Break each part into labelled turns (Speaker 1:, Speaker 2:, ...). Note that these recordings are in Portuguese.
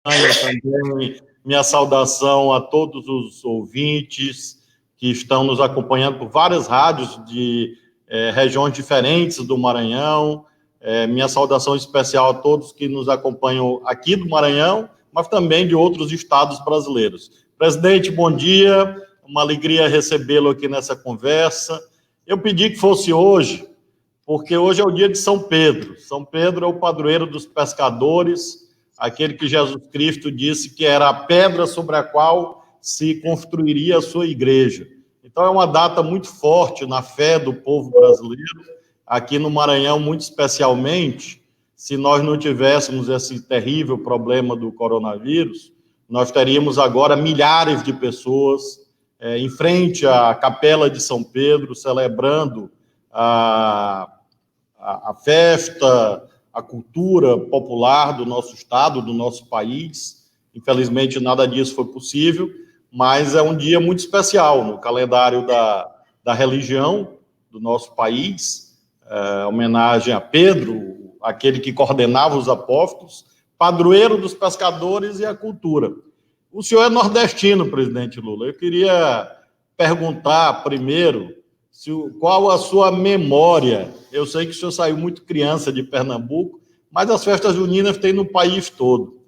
Speaker 1: também minha saudação a todos os ouvintes que estão nos acompanhando por várias rádios de regiões diferentes do Maranhão. Minha saudação especial a todos que nos acompanham aqui do Maranhão, mas também de outros estados brasileiros. Presidente, bom dia, uma alegria recebê-lo aqui nessa conversa. Eu pedi que fosse hoje, porque hoje é o dia de São Pedro. São Pedro é o padroeiro dos pescadores, aquele que Jesus Cristo disse que era a pedra sobre a qual se construiria a sua igreja. Então, é uma data muito forte na fé do povo brasileiro, aqui no Maranhão, muito especialmente. Se nós não tivéssemos esse terrível problema do coronavírus, nós teríamos agora milhares de pessoas em frente à Capela de São Pedro, celebrando a festa, a cultura popular do nosso estado, do nosso país. Infelizmente, nada disso foi possível, mas é um dia muito especial no calendário da religião do nosso país, homenagem a Pedro, aquele que coordenava os apóstolos, padroeiro dos pescadores e a cultura. O senhor é nordestino, presidente Lula. Eu queria perguntar primeiro qual a sua memória. Eu sei que o senhor saiu muito criança de Pernambuco, mas as festas juninas tem no país todo.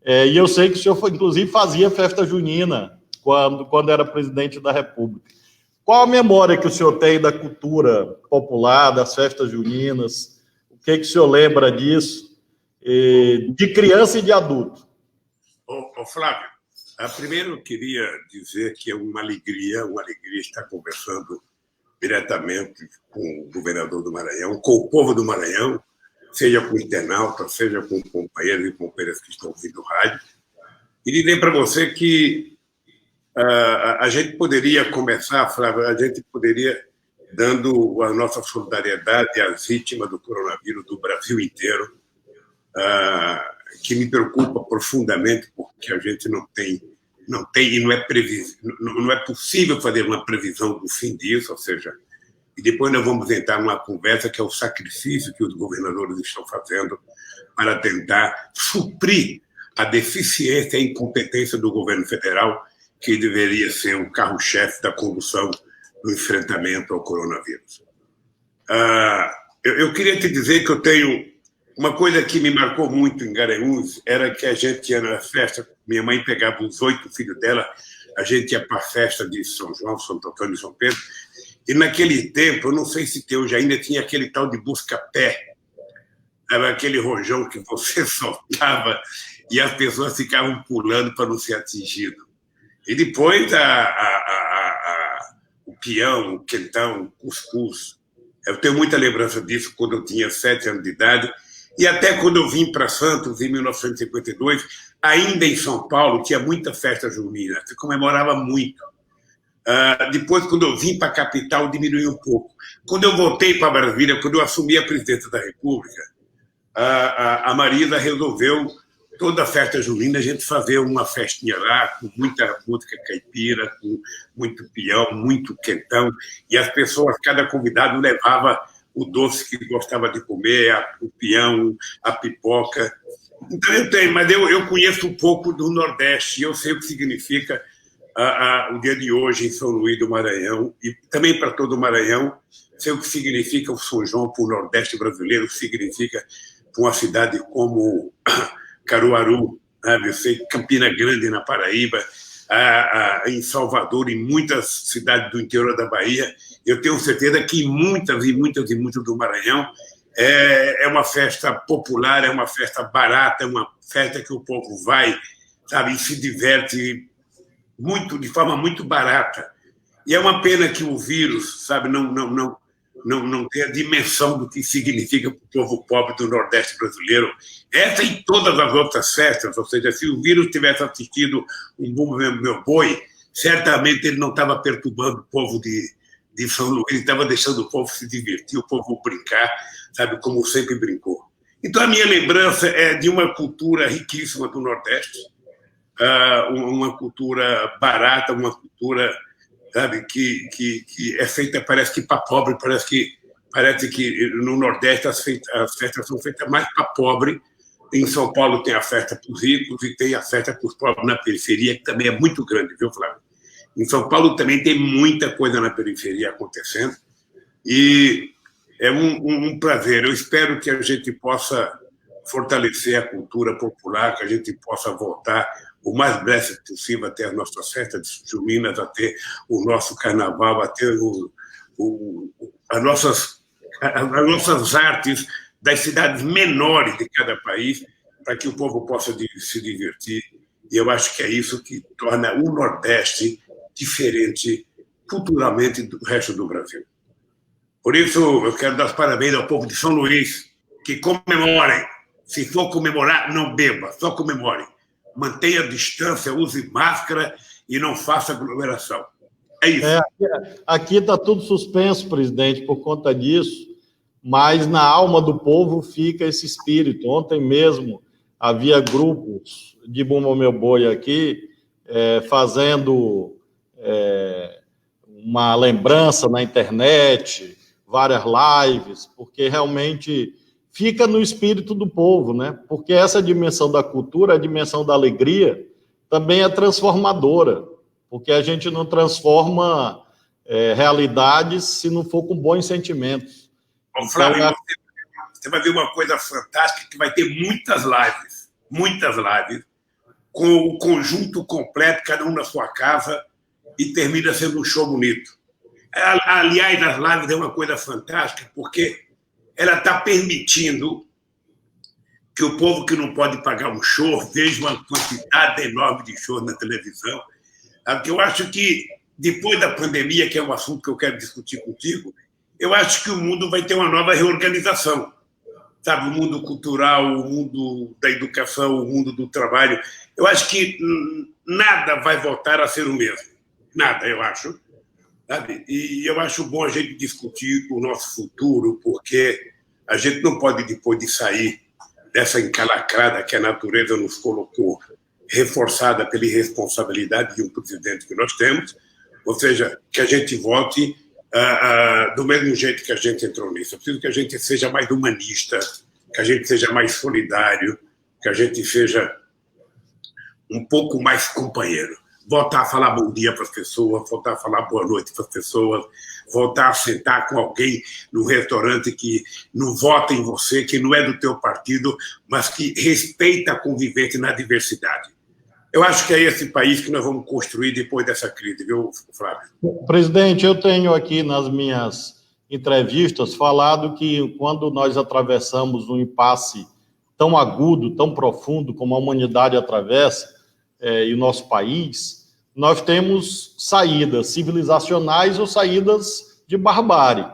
Speaker 1: E eu sei que o senhor, inclusive, fazia festa junina quando era presidente da República. Qual a memória que o senhor tem da cultura popular, das festas juninas? O que o senhor lembra disso, de criança e de adulto?
Speaker 2: Flávio, primeiro eu queria dizer que é uma alegria estar conversando diretamente com o governador do Maranhão, com o povo do Maranhão, seja com internautas, seja com companheiros e companheiras que estão ouvindo o rádio. E dizer para você que a gente poderia começar, Flávio, a gente poderia, dando a nossa solidariedade às vítimas do coronavírus do Brasil inteiro, que me preocupa profundamente, porque a gente não tem e não é possível fazer uma previsão do fim disso, ou seja, e depois nós vamos entrar numa conversa que é o sacrifício que os governadores estão fazendo para tentar suprir a deficiência e a incompetência do governo federal, que deveria ser o carro-chefe da condução do enfrentamento ao coronavírus. Eu queria te dizer que eu tenho uma coisa que me marcou muito em Garanhuns, era que a gente ia na festa, minha mãe pegava os 8 filhos dela, a gente ia para a festa de São João, Santo Antônio e São Pedro, e naquele tempo, eu não sei se tem hoje ainda, tinha aquele tal de busca-pé, era aquele rojão que você soltava e as pessoas ficavam pulando para não ser atingido. E depois o peão, o quentão, o cuscuz. Eu tenho muita lembrança disso quando eu tinha 7 anos de idade. E até quando eu vim para Santos, em 1952, ainda em São Paulo, tinha muita festa junina, se comemorava muito. Depois, quando eu vim para a capital, diminuiu um pouco. Quando eu voltei para Brasília, quando eu assumi a presidência da República, a Marisa resolveu, toda a festa junina, a gente fazer uma festinha lá, com muita música caipira, com muito peão, muito quentão, e as pessoas, cada convidado levava o doce que gostava de comer, o peão, a pipoca. Então eu tenho, mas eu conheço um pouco do Nordeste, eu sei o que significa o dia de hoje em São Luís do Maranhão, e também para todo o Maranhão, sei o que significa o São João para o Nordeste brasileiro, o que significa para uma cidade como Caruaru, eu sei Campina Grande, na Paraíba, em Salvador, em muitas cidades do interior da Bahia. Eu tenho certeza que em muitas do Maranhão é uma festa popular, é uma festa barata, é uma festa que o povo vai, sabe, e se diverte muito, de forma muito barata. E é uma pena que o vírus, sabe, não tem a dimensão do que significa para o povo pobre do Nordeste brasileiro. Essa e todas as outras festas, ou seja, se o vírus tivesse assistido um Bumba Meu Boi, certamente ele não estava perturbando o povo de São Luís, ele estava deixando o povo se divertir, o povo brincar, sabe, como sempre brincou. Então, a minha lembrança é de uma cultura riquíssima do Nordeste, uma cultura barata, uma cultura, sabe, que é feita, parece que para pobre, parece que no Nordeste as festas são feitas mais para pobre Em São Paulo tem a festa para os ricos e tem a festa para os pobres na periferia, que também é muito grande, viu, Flávio? Em São Paulo também tem muita coisa na periferia acontecendo e é um prazer. Eu espero que a gente possa fortalecer a cultura popular, que a gente possa voltar o mais breve possível até as nossas festas juninas, até o nosso carnaval, até as nossas artes das cidades menores de cada país, para que o povo possa se divertir. E eu acho que é isso que torna o Nordeste diferente culturalmente do resto do Brasil. Por isso, eu quero dar os parabéns ao povo de São Luís, que comemorem. Se for comemorar, não beba, só comemore. Mantenha a distância, use máscara e não faça aglomeração. É isso.
Speaker 1: Aqui está tudo suspenso, presidente, por conta disso, mas na alma do povo fica esse espírito. Ontem mesmo havia grupos de Bumba Meu Boi aqui fazendo uma lembrança na internet, várias lives, porque realmente fica no espírito do povo, né? Porque essa dimensão da cultura, a dimensão da alegria, também é transformadora, porque a gente não transforma realidades se não for com bons sentimentos.
Speaker 2: Bom, Flávio, você vai ver uma coisa fantástica, que vai ter muitas lives, com o conjunto completo, cada um na sua casa, e termina sendo um show bonito. Aliás, as lives é uma coisa fantástica, porque ela está permitindo que o povo que não pode pagar um show veja uma quantidade enorme de shows na televisão. Porque eu acho que, depois da pandemia, que é um assunto que eu quero discutir contigo, eu acho que o mundo vai ter uma nova reorganização. Sabe, o mundo cultural, o mundo da educação, o mundo do trabalho. Eu acho que nada vai voltar a ser o mesmo. Nada, eu acho. Sabe? E eu acho bom a gente discutir o nosso futuro, porque a gente não pode, depois de sair dessa encalacrada que a natureza nos colocou, reforçada pela irresponsabilidade de um presidente que nós temos, ou seja, que a gente volte do mesmo jeito que a gente entrou nisso. Eu preciso que a gente seja mais humanista, que a gente seja mais solidário, que a gente seja um pouco mais companheiro. Voltar a falar bom dia para as pessoas, voltar a falar boa noite para as pessoas, voltar a sentar com alguém no restaurante que não vota em você, que não é do teu partido, mas que respeita a convivência na diversidade. Eu acho que é esse país que nós vamos construir depois dessa crise, viu, Flávio?
Speaker 1: Presidente, eu tenho aqui nas minhas entrevistas falado que quando nós atravessamos um impasse tão agudo, tão profundo como a humanidade atravessa, e o nosso país, nós temos saídas civilizacionais ou saídas de barbárie.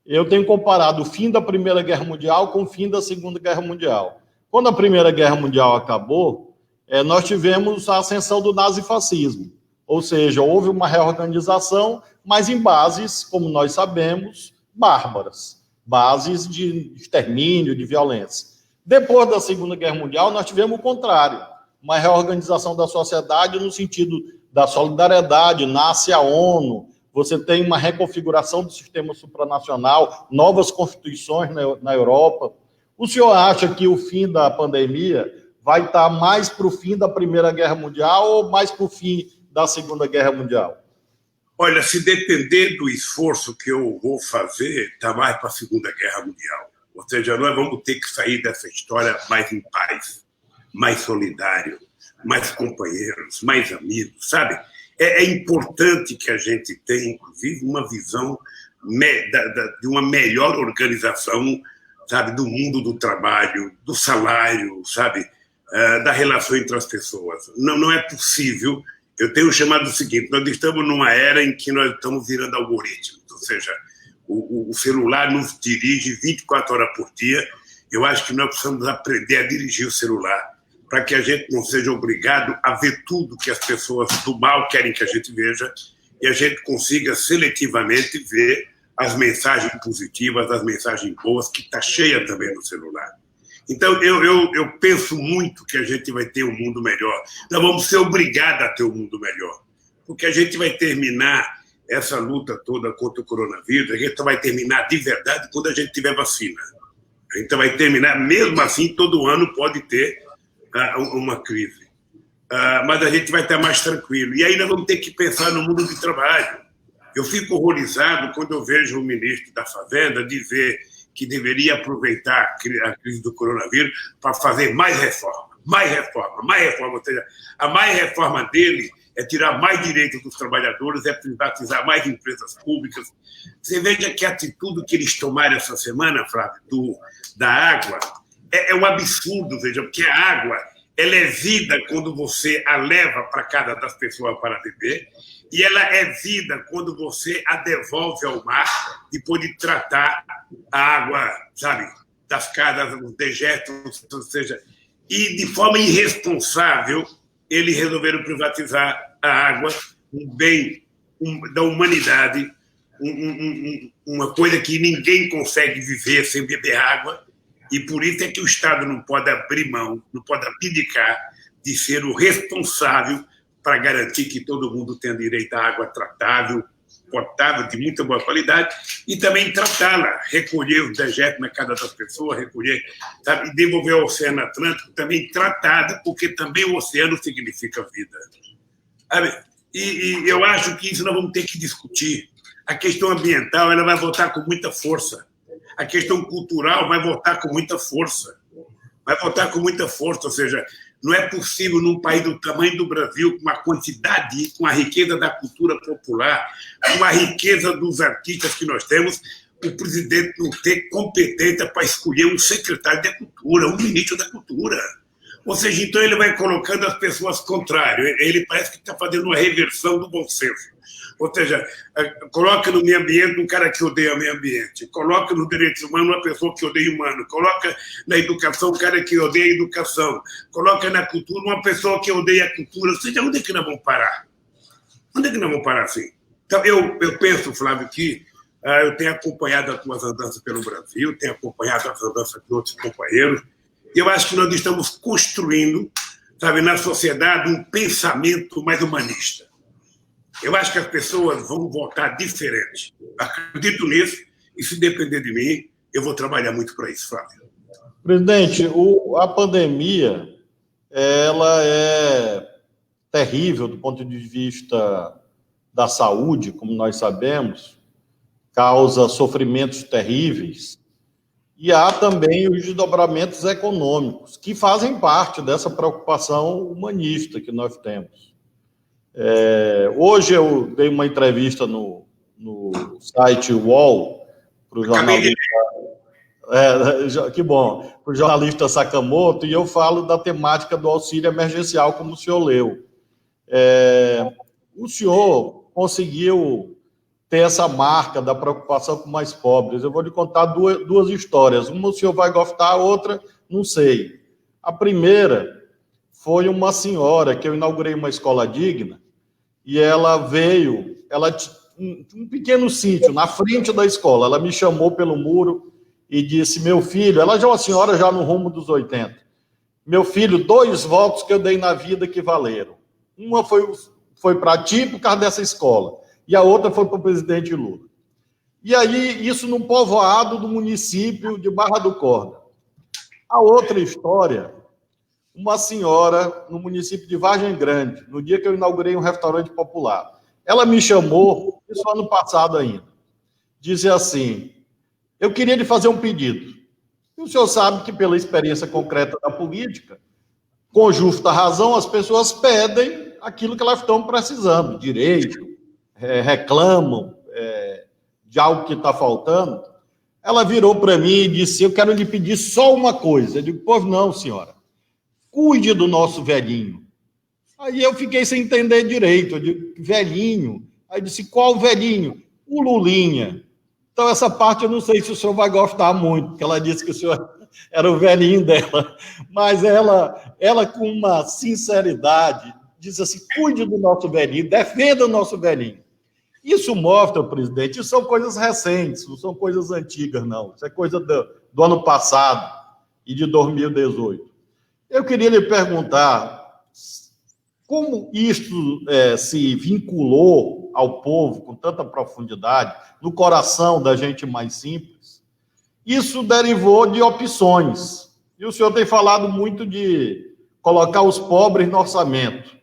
Speaker 1: Eu tenho comparado o fim da Primeira Guerra Mundial com o fim da Segunda Guerra Mundial. Quando a Primeira Guerra Mundial acabou, nós tivemos a ascensão do nazifascismo, ou seja, houve uma reorganização, mas em bases, como nós sabemos, bárbaras, bases de extermínio, de violência. Depois da Segunda Guerra Mundial, nós tivemos o contrário, uma reorganização da sociedade no sentido da solidariedade, nasce a ONU, você tem uma reconfiguração do sistema supranacional, novas constituições na Europa. O senhor acha que o fim da pandemia vai estar mais para o fim da Primeira Guerra Mundial ou mais para o fim da Segunda Guerra Mundial?
Speaker 2: Olha, se depender do esforço que eu vou fazer, está mais para a Segunda Guerra Mundial. Ou seja, nós vamos ter que sair dessa história mais em paz, mais solidário, mais companheiros, mais amigos, sabe? É importante que a gente tenha, inclusive, uma visão de uma melhor organização, sabe, do mundo do trabalho, do salário, sabe, da relação entre as pessoas. Não é possível. Eu tenho chamado o seguinte: nós estamos numa era em que nós estamos virando algoritmos, ou seja, o celular nos dirige 24 horas por dia. Eu acho que nós precisamos aprender a dirigir o celular, para que a gente não seja obrigado a ver tudo que as pessoas do mal querem que a gente veja, e a gente consiga seletivamente ver as mensagens positivas, as mensagens boas, que está cheia também no celular. Então, eu penso muito que a gente vai ter um mundo melhor. Nós vamos ser obrigados a ter um mundo melhor, porque a gente vai terminar essa luta toda contra o coronavírus, a gente vai terminar de verdade quando a gente tiver vacina. A A gente vai terminar, mesmo assim, todo ano pode ter uma crise. Mas a gente vai estar mais tranquilo. E aí nós vamos ter que pensar no mundo do trabalho. Eu fico horrorizado quando eu vejo o ministro da Fazenda dizer que deveria aproveitar a crise do coronavírus para fazer mais reforma. Ou seja, a mais reforma dele é tirar mais direitos dos trabalhadores, é privatizar mais empresas públicas. Você veja que a atitude que eles tomaram essa semana, Flávio, da água, é um absurdo, veja, porque a água ela é vida quando você a leva para casa das pessoas para beber, e ela é vida quando você a devolve ao mar, depois de tratar a água, sabe, das casas, os dejetos, ou seja, e de forma irresponsável, eles resolveram privatizar a água, um bem da humanidade, uma coisa que ninguém consegue viver sem beber água, e por isso é que o Estado não pode abrir mão, não pode abdicar de ser o responsável para garantir que todo mundo tenha direito à água tratável, potável, de muita boa qualidade, e também tratá-la, recolher os dejetos na casa das pessoas, recolher, sabe, e devolver ao Oceano Atlântico também tratada, porque também o oceano significa vida. Sabe? E eu acho que isso nós vamos ter que discutir. A questão ambiental ela vai voltar com muita força. A questão cultural vai voltar com muita força. Ou seja, não é possível num país do tamanho do Brasil, com a quantidade, com a riqueza da cultura popular, com a riqueza dos artistas que nós temos, o presidente não ter competência para escolher um secretário da cultura, um ministro da cultura. Ou seja, então ele vai colocando as pessoas contrárias. Ele parece que está fazendo uma reversão do bom senso. Ou seja, coloca no meio ambiente um cara que odeia o meio ambiente, coloca nos direitos humanos uma pessoa que odeia o humano, coloca na educação um cara que odeia a educação, coloca na cultura uma pessoa que odeia a cultura. Ou seja, onde é que nós vamos parar? Onde é que nós vamos parar assim? Então, eu penso, Flávio, que eu tenho acompanhado as tuas andanças pelo Brasil, tenho acompanhado as andanças de outros companheiros, e eu acho que nós estamos construindo, sabe, na sociedade um pensamento mais humanista. Eu acho que as pessoas vão votar diferente. Acredito nisso, e se depender de mim, eu vou trabalhar muito para isso, Flávio.
Speaker 1: Presidente, a pandemia, ela é terrível do ponto de vista da saúde, como nós sabemos, causa sofrimentos terríveis, e há também os desdobramentos econômicos, que fazem parte dessa preocupação humanista que nós temos. Hoje eu dei uma entrevista no site UOL para o jornalista, que bom, para o jornalista Sakamoto, e eu falo da temática do auxílio emergencial, como o senhor leu. O senhor conseguiu ter essa marca da preocupação com mais pobres. Eu vou lhe contar duas histórias. Uma o senhor vai gostar, a outra não sei. A primeira foi uma senhora que eu inaugurei uma escola digna, e ela veio, um pequeno sítio na frente da escola, ela me chamou pelo muro e disse, meu filho, ela já é uma senhora já no rumo dos 80, meu filho, 2 votos que eu dei na vida que valeram. Uma foi para ti por causa dessa escola, e a outra foi para o presidente Lula. E aí, isso num povoado do município de Barra do Corda. A outra história, uma senhora no município de Vargem Grande, no dia que eu inaugurei um restaurante popular. Ela me chamou, isso ano passado ainda, dizia assim, eu queria lhe fazer um pedido. E o senhor sabe que, pela experiência concreta da política, com justa razão, as pessoas pedem aquilo que elas estão precisando, direito, reclamam de algo que está faltando. Ela virou para mim e disse, eu quero lhe pedir só uma coisa. Eu digo, pois não, senhora. Cuide do nosso velhinho. Aí eu fiquei sem entender direito. Eu digo, velhinho? Aí disse, qual velhinho? O Lulinha. Então, essa parte eu não sei se o senhor vai gostar muito, porque ela disse que o senhor era o velhinho dela. Mas ela com uma sinceridade, disse assim, cuide do nosso velhinho, defenda o nosso velhinho. Isso mostra, presidente, isso são coisas recentes, não são coisas antigas, não. Isso é coisa do ano passado e de 2018. Eu queria lhe perguntar como isso se vinculou ao povo com tanta profundidade, no coração da gente mais simples, Isso derivou de opções. E o senhor tem falado muito de colocar os pobres no orçamento.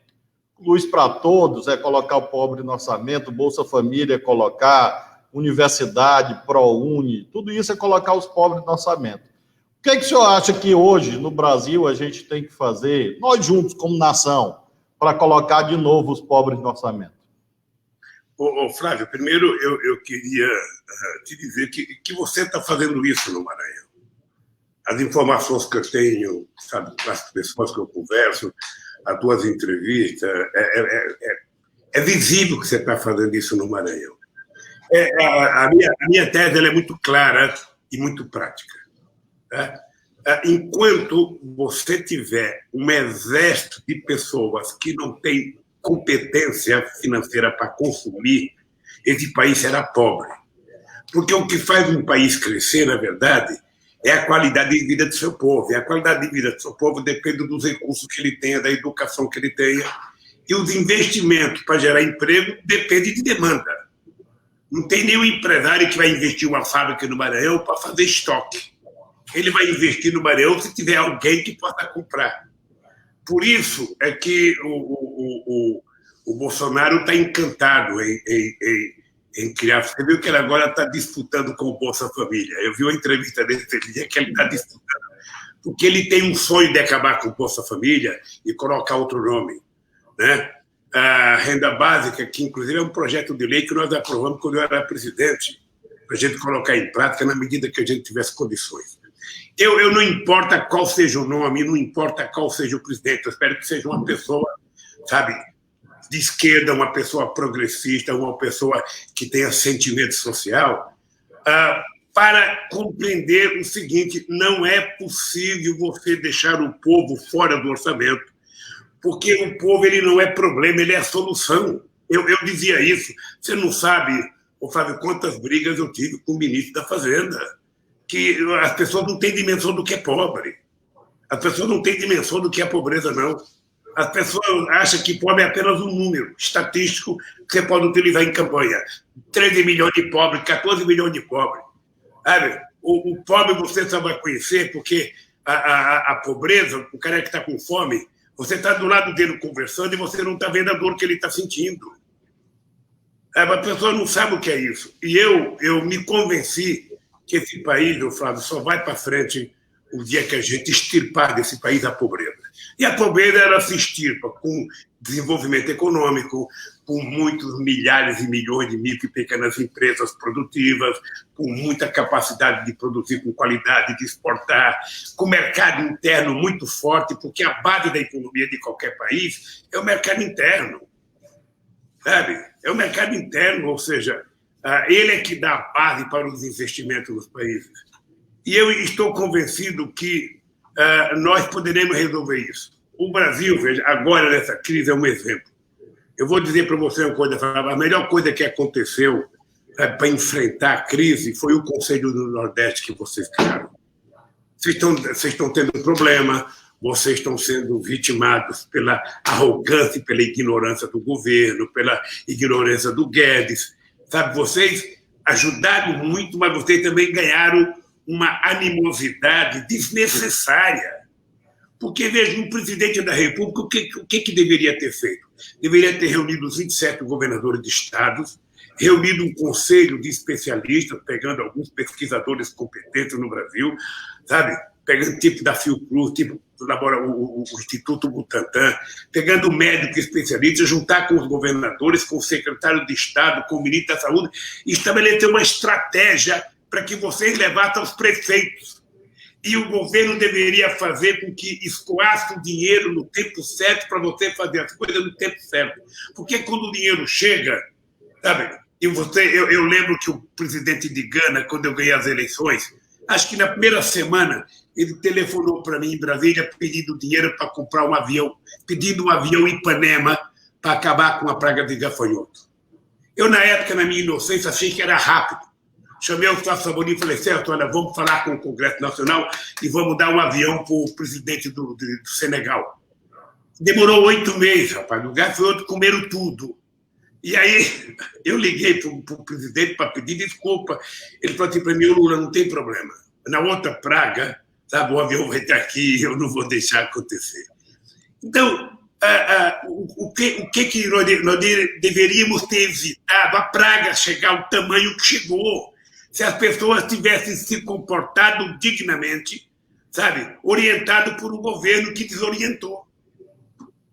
Speaker 1: Luz para Todos é colocar o pobre no orçamento, Bolsa Família é colocar, universidade, ProUni, tudo isso é colocar os pobres no orçamento. O que é que o senhor acha que hoje, no Brasil, a gente tem que fazer, nós juntos, como nação, para colocar de novo os pobres no orçamento?
Speaker 2: Flávio, primeiro eu queria te dizer que você está fazendo isso no Maranhão. As informações que eu tenho, sabe, as pessoas que eu converso, as tuas entrevistas, é visível que você está fazendo isso no Maranhão. A minha tese ela é muito clara e muito prática. Tá? Enquanto você tiver um exército de pessoas que não têm competência financeira para consumir, esse país será pobre. Porque o que faz um país crescer, na verdade, é a qualidade de vida do seu povo. E a qualidade de vida do seu povo depende dos recursos que ele tenha, da educação que ele tenha. E os investimentos para gerar emprego dependem de demanda. Não tem nenhum empresário que vai investir uma fábrica no Maranhão para fazer estoque. Ele vai investir no Maranhão se tiver alguém que possa comprar. Por isso é que o Bolsonaro está encantado em criar. Você viu que ele agora está disputando com o Bolsa Família. Eu vi uma entrevista dele dia que ele está disputando. Porque ele tem um sonho de acabar com o Bolsa Família e colocar outro nome. Né? A renda básica, que inclusive é um projeto de lei que nós aprovamos quando eu era presidente, para a gente colocar em prática na medida que a gente tivesse condições. Eu não importa qual seja o nome, não importa qual seja o presidente, eu espero que seja uma pessoa, sabe, de esquerda, uma pessoa progressista, uma pessoa que tenha sentimento social, para compreender o seguinte: não é possível você deixar o povo fora do orçamento, porque o povo ele não é problema, ele é a solução. Eu dizia isso. Você não sabe, Fábio, quantas brigas eu tive com o ministro da Fazenda, que as pessoas não têm dimensão do que é pobre. As pessoas não têm dimensão do que é pobreza, não. As pessoas acham que pobre é apenas um número estatístico que você pode utilizar em campanha. 13 milhões de pobres, 14 milhões de pobres. Sabe? O pobre você só vai conhecer porque a pobreza, o cara que está com fome, você está do lado dele conversando e você não está vendo a dor que ele está sentindo. A pessoa não sabe o que é isso. E eu me convenci que esse país, Flávio, só vai para frente o dia que a gente extirpar desse país a pobreza. E a pobreza, ela se extirpa com desenvolvimento econômico, com muitos milhares e milhões de micro e pequenas empresas produtivas, com muita capacidade de produzir com qualidade, de exportar, com mercado interno muito forte, porque a base da economia de qualquer país é o mercado interno. Sabe? É o mercado interno, ou seja, ele é que dá a base para os investimentos nos países. E eu estou convencido que nós poderemos resolver isso. O Brasil, veja, agora nessa crise é um exemplo. Eu vou dizer para você uma coisa, a melhor coisa que aconteceu para enfrentar a crise foi o Conselho do Nordeste que vocês criaram. Vocês estão tendo problema, vocês estão sendo vitimados pela arrogância e pela ignorância do governo, pela ignorância do Guedes. Sabe, vocês ajudaram muito, mas vocês também ganharam uma animosidade desnecessária. Porque, veja, um presidente da República, o que deveria ter feito? Deveria ter reunido os 27 governadores de estados, reunido um conselho de especialistas, pegando alguns pesquisadores competentes no Brasil, sabe? Pegando tipo da Fiocruz, tipo o Instituto Butantan, pegando médico especialista, juntar com os governadores, com o secretário de Estado, com o ministro da Saúde, e estabelecer uma estratégia para que vocês levassem aos prefeitos. E o governo deveria fazer com que escoasse o dinheiro no tempo certo para você fazer as coisas no tempo certo. Porque quando o dinheiro chega, sabe? E eu lembro que o presidente de Gana, quando eu ganhei as eleições, acho que na primeira semana, ele telefonou para mim em Brasília pedindo dinheiro para comprar um avião, pedindo um avião em Ipanema para acabar com a praga de gafanhoto. Eu, na época, na minha inocência, achei que era rápido. Chamei o Flávio Sabonis e falei, certo, olha, vamos falar com o Congresso Nacional e vamos dar um avião para o presidente do Senegal. Demorou 8 meses, rapaz. O gafanhoto comeram tudo. E aí eu liguei para o presidente para pedir desculpa. Ele falou assim para mim, Lula, não tem problema. na outra praga, sabe, o avião vai estar aqui, eu não vou deixar acontecer. Então, o que nós deveríamos ter evitado? A praga chegar ao tamanho que chegou, se as pessoas tivessem se comportado dignamente, sabe, orientado por um governo que desorientou.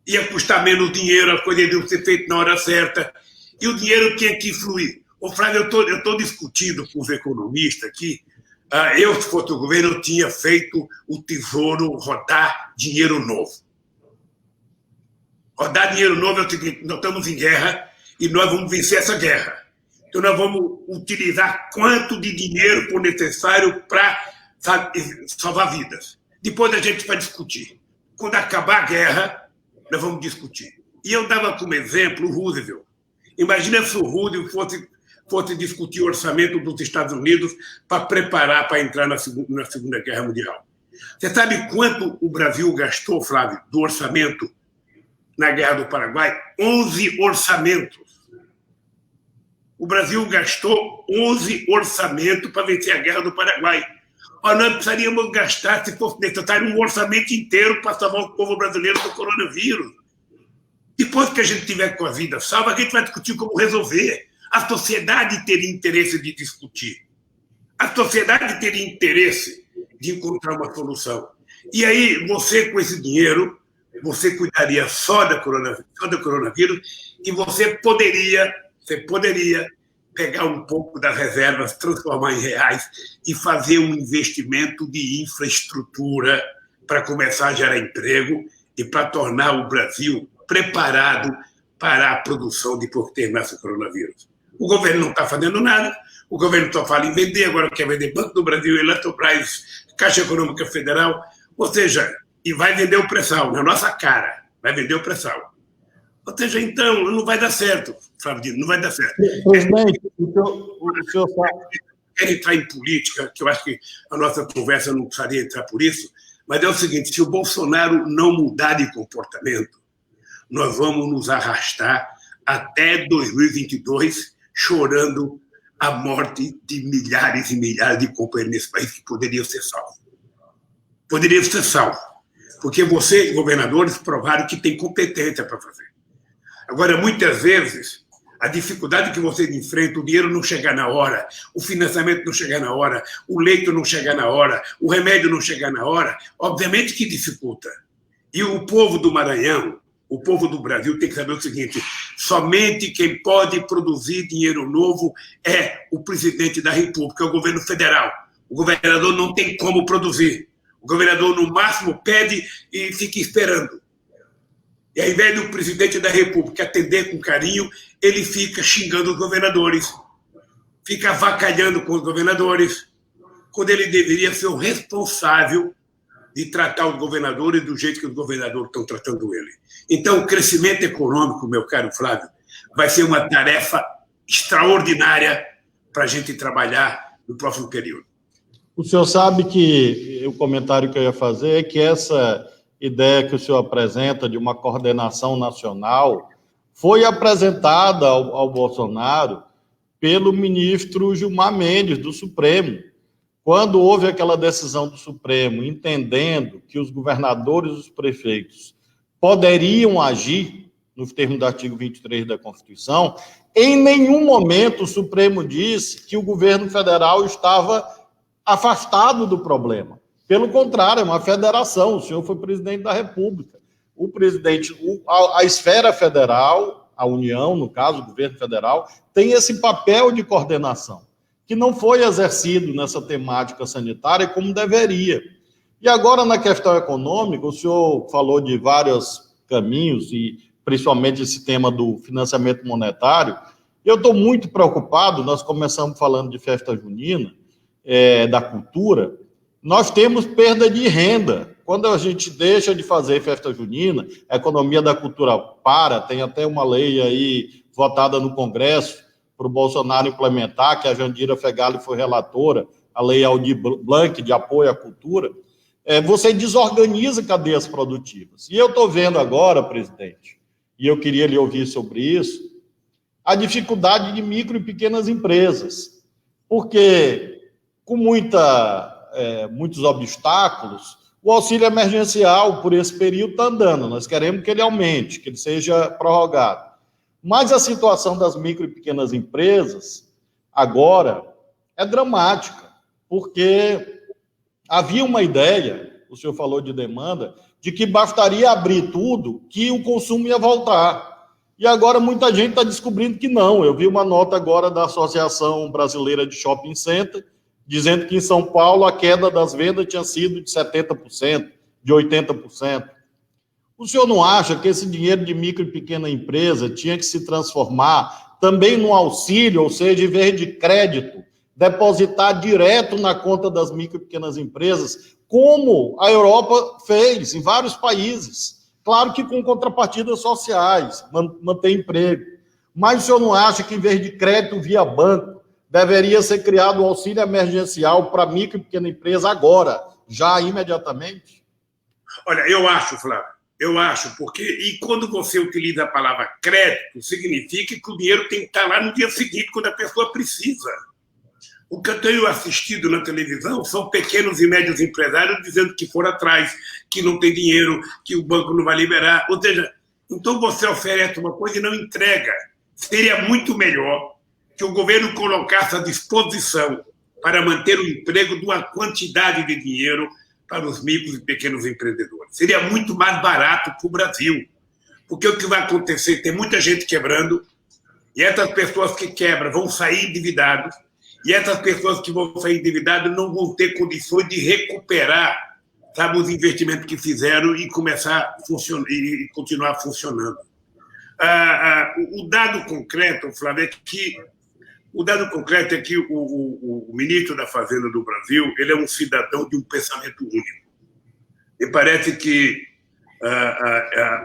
Speaker 2: Ia custar menos dinheiro, as coisas iam ser feitas na hora certa, e o dinheiro tinha que fluir. Ô, Flávio, eu estou discutindo com os economistas aqui. Eu, se fosse o governo, eu tinha feito o Tesouro rodar dinheiro novo. Rodar dinheiro novo é o seguinte: nós estamos em guerra e nós vamos vencer essa guerra. Então, nós vamos utilizar quanto de dinheiro for necessário para salvar vidas. Depois a gente vai discutir. Quando acabar a guerra, nós vamos discutir. E eu dava como exemplo o Roosevelt. Imagina se o Roosevelt fosse discutir o orçamento dos Estados Unidos para preparar para entrar na Segunda Guerra Mundial. Você sabe quanto o Brasil gastou, Flávio, do orçamento na Guerra do Paraguai? 11 orçamentos. O Brasil gastou 11 orçamentos para vencer a Guerra do Paraguai. Nós precisaríamos gastar, se fosse necessário, um orçamento inteiro para salvar o povo brasileiro do coronavírus. Depois que a gente tiver com a vida salva, a gente vai discutir como resolver. A sociedade teria interesse de discutir. A sociedade teria interesse de encontrar uma solução. E aí, você, com esse dinheiro, você cuidaria só do coronavírus e você poderia pegar um pouco das reservas, transformar em reais e fazer um investimento de infraestrutura para começar a gerar emprego e para tornar o Brasil preparado para a produção depois que terminasse o coronavírus. O governo não está fazendo nada, o governo só fala em vender, agora quer vender Banco do Brasil, Eletrobras, Caixa Econômica Federal, ou seja, e vai vender o pré-sal na nossa cara, vai vender o pré-sal. Ou seja, então, não vai dar certo, Flávio, não vai dar certo.
Speaker 1: Presidente, o senhor
Speaker 2: quer entrar em política, que eu acho que a nossa conversa não precisaria entrar por isso, mas é o seguinte: se o Bolsonaro não mudar de comportamento, nós vamos nos arrastar até 2022 chorando a morte de milhares e milhares de companheiros nesse país que poderiam ser salvos. Poderiam ser salvos, porque vocês, governadores, provaram que têm competência para fazer. Agora, muitas vezes, a dificuldade que vocês enfrentam, o dinheiro não chegar na hora, o financiamento não chegar na hora, o leito não chegar na hora, o remédio não chegar na hora, obviamente que dificulta. E o povo do Maranhão, o povo do Brasil tem que saber o seguinte: somente quem pode produzir dinheiro novo é o presidente da República, é o governo federal. O governador não tem como produzir. O governador, no máximo, pede e fica esperando. E ao invés do presidente da República atender com carinho, ele fica xingando os governadores, fica avacalhando com os governadores, quando ele deveria ser o responsável de tratar os governadores do jeito que os governadores estão tratando ele. Então, o crescimento econômico, meu caro Flávio, vai ser uma tarefa extraordinária para a gente trabalhar no próximo período.
Speaker 1: O senhor sabe que o comentário que eu ia fazer é que essa ideia que o senhor apresenta de uma coordenação nacional foi apresentada ao Bolsonaro pelo ministro Gilmar Mendes, do Supremo. Quando houve aquela decisão do Supremo, entendendo que os governadores e os prefeitos poderiam agir, nos termos do artigo 23 da Constituição, em nenhum momento o Supremo disse que o governo federal estava afastado do problema. Pelo contrário, é uma federação. O senhor foi presidente da República. O presidente, a esfera federal, a União, no caso, o governo federal, tem esse papel de coordenação, que não foi exercido nessa temática sanitária como deveria. E agora, na questão econômica, o senhor falou de vários caminhos, e principalmente esse tema do financiamento monetário. Eu estou muito preocupado, nós começamos falando de festa junina, da cultura. Nós temos perda de renda. Quando a gente deixa de fazer festa junina, a economia da cultura para, tem até uma lei aí votada no Congresso para o Bolsonaro implementar, que a Jandira Fegali foi relatora, a Lei Aldir Blanc de apoio à cultura. Você desorganiza cadeias produtivas. E eu estou vendo agora, presidente, e eu queria lhe ouvir sobre isso, a dificuldade de micro e pequenas empresas. Porque, com muita muitos obstáculos, o auxílio emergencial, por esse período, está andando. Nós queremos que ele aumente, que ele seja prorrogado. Mas a situação das micro e pequenas empresas, agora, é dramática, porque havia uma ideia, o senhor falou de demanda, de que bastaria abrir tudo, que o consumo ia voltar. E agora muita gente está descobrindo que não. Eu vi uma nota agora da Associação Brasileira de Shopping Center, dizendo que em São Paulo a queda das vendas tinha sido de 70%, de 80%. O senhor não acha que esse dinheiro de micro e pequena empresa tinha que se transformar também no auxílio, ou seja, em vez de crédito, depositar direto na conta das micro e pequenas empresas, como a Europa fez em vários países? Claro que com contrapartidas sociais, manter emprego. Mas o senhor não acha que, em vez de crédito via banco, deveria ser criado um auxílio emergencial para micro e pequena empresa agora, já imediatamente?
Speaker 2: Olha, eu acho, Flávio, porque e quando você utiliza a palavra crédito, significa que o dinheiro tem que estar lá no dia seguinte, quando a pessoa precisa. O que eu tenho assistido na televisão são pequenos e médios empresários dizendo que foram atrás, que não tem dinheiro, que o banco não vai liberar. Ou seja, então você oferece uma coisa e não entrega. Seria muito melhor que o governo colocasse à disposição para manter o emprego de uma quantidade de dinheiro para os micros e pequenos empreendedores. Seria muito mais barato para o Brasil. Porque o que vai acontecer? Tem muita gente quebrando, e essas pessoas que quebram vão sair endividados, e essas pessoas que vão sair endividadas não vão ter condições de recuperar, sabe, os investimentos que fizeram e começar a funcionar, e continuar funcionando. O dado concreto, Flávio, é que o ministro da Fazenda do Brasil, ele é um cidadão de um pensamento único. Me parece que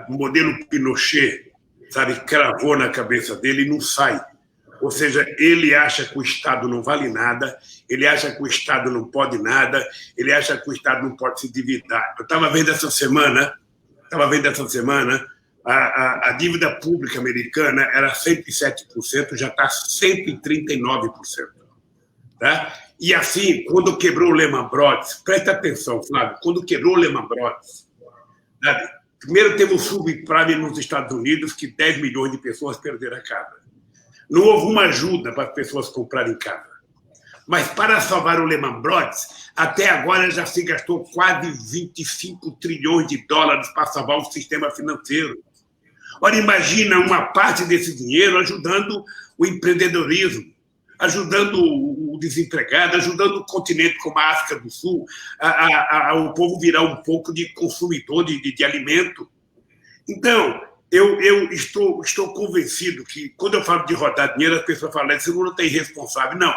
Speaker 2: o modelo Pinochet, sabe, cravou na cabeça dele e não sai. Ou seja, ele acha que o Estado não vale nada, ele acha que o Estado não pode nada, ele acha que o Estado não pode se endividar. Eu estava vendo essa semana, a dívida pública americana era 107%, já está 139%. Tá? E assim, quando quebrou o Lehman Brothers, presta atenção, Flávio, quando quebrou o Lehman Brothers, sabe? Primeiro teve o subprime nos Estados Unidos, que 10 milhões de pessoas perderam a casa. Não houve uma ajuda para as pessoas comprarem casa. Mas para salvar o Lehman Brothers, até agora já se gastou quase 25 trilhões de dólares para salvar o sistema financeiro. Ora, imagina uma parte desse dinheiro ajudando o empreendedorismo, ajudando o desempregado, ajudando o continente como a África do Sul, o povo virar um pouco de consumidor de alimento. Então, eu estou convencido que, quando eu falo de rodar dinheiro, as pessoas falam que você não tem responsável. Não.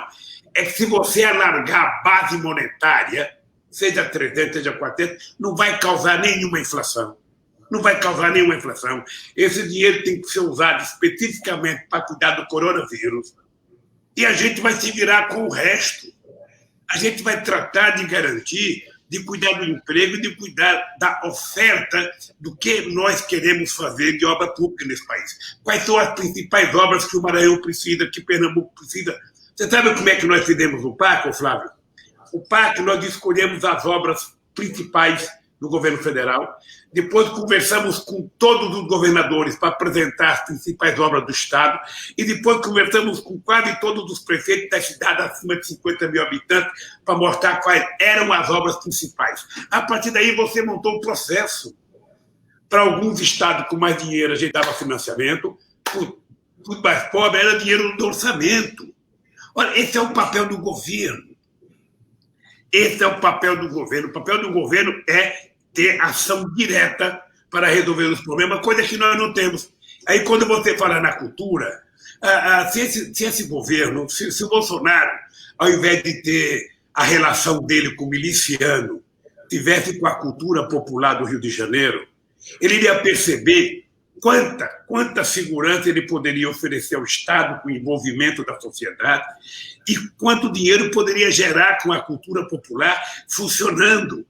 Speaker 2: É que se você alargar a base monetária, seja 300, seja 400, não vai causar nenhuma inflação. Não vai causar nenhuma inflação. Esse dinheiro tem que ser usado especificamente para cuidar do coronavírus. E a gente vai se virar com o resto. A gente vai tratar de garantir, de cuidar do emprego e de cuidar da oferta do que nós queremos fazer de obra pública nesse país. Quais são as principais obras que o Maranhão precisa, que Pernambuco precisa? Você sabe como é que nós fizemos o PAC, Flávio? O PAC, nós escolhemos as obras principais do governo federal, depois conversamos com todos os governadores para apresentar as principais obras do Estado, e depois conversamos com quase todos os prefeitos das cidades acima de 50 mil habitantes para mostrar quais eram as obras principais. A partir daí, você montou um processo. Para alguns estados com mais dinheiro, a gente dava financiamento, para os mais pobres, era dinheiro do orçamento. Olha, esse é o papel do governo. Esse é o papel do governo. O papel do governo é ter ação direta para resolver os problemas, coisa que nós não temos. Aí, quando você fala na cultura, se esse governo, se o Bolsonaro, ao invés de ter a relação dele com o miliciano, tivesse com a cultura popular do Rio de Janeiro, ele iria perceber quanta segurança ele poderia oferecer ao Estado com o envolvimento da sociedade e quanto dinheiro poderia gerar com a cultura popular funcionando.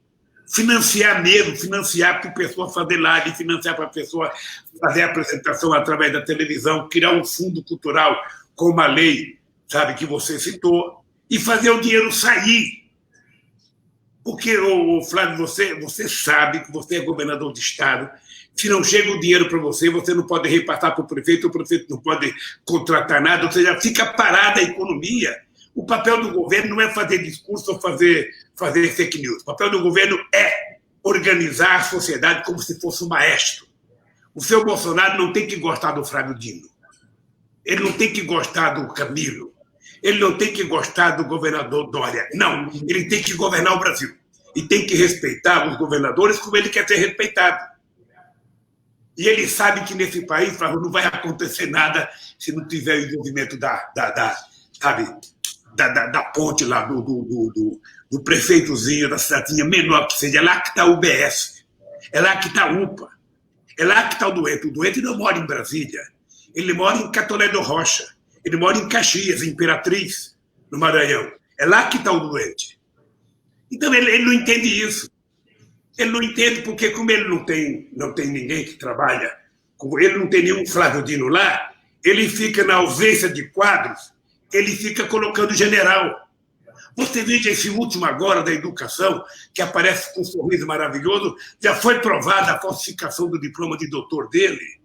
Speaker 2: Financiar mesmo, financiar para a pessoa fazer live, financiar para a pessoa fazer apresentação através da televisão, criar um fundo cultural, como a lei, sabe, que você citou, e fazer o dinheiro sair. Porque, Flávio, você sabe que você é governador de Estado. Se não chega o dinheiro para você, você não pode repassar para o prefeito não pode contratar nada, ou seja, fica parada a economia. O papel do governo não é fazer discurso ou fazer fake news. O papel do governo é organizar a sociedade como se fosse um maestro. O seu Bolsonaro não tem que gostar do Flávio Dino. Ele não tem que gostar do Camilo. Ele não tem que gostar do governador Dória. Não, ele tem que governar o Brasil. E tem que respeitar os governadores como ele quer ser respeitado. E ele sabe que nesse país, Flávio, não vai acontecer nada se não tiver o envolvimento da ponte lá, do prefeitozinho, da cidadinha menor que seja. É lá que está o UBS. É lá que está a UPA. É lá que está o doente. O doente não mora em Brasília. Ele mora em Catolé do Rocha. Ele mora em Caxias, em Imperatriz, no Maranhão. É lá que está o doente. Então, ele não entende isso. Ele não entende porque, como ele não tem ninguém que trabalha, como ele não tem nenhum Flávio Dino lá, ele fica na ausência de quadros, ele fica colocando general. Você veja esse último agora da educação, que aparece com um sorriso maravilhoso, já foi provada a falsificação do diploma de doutor dele,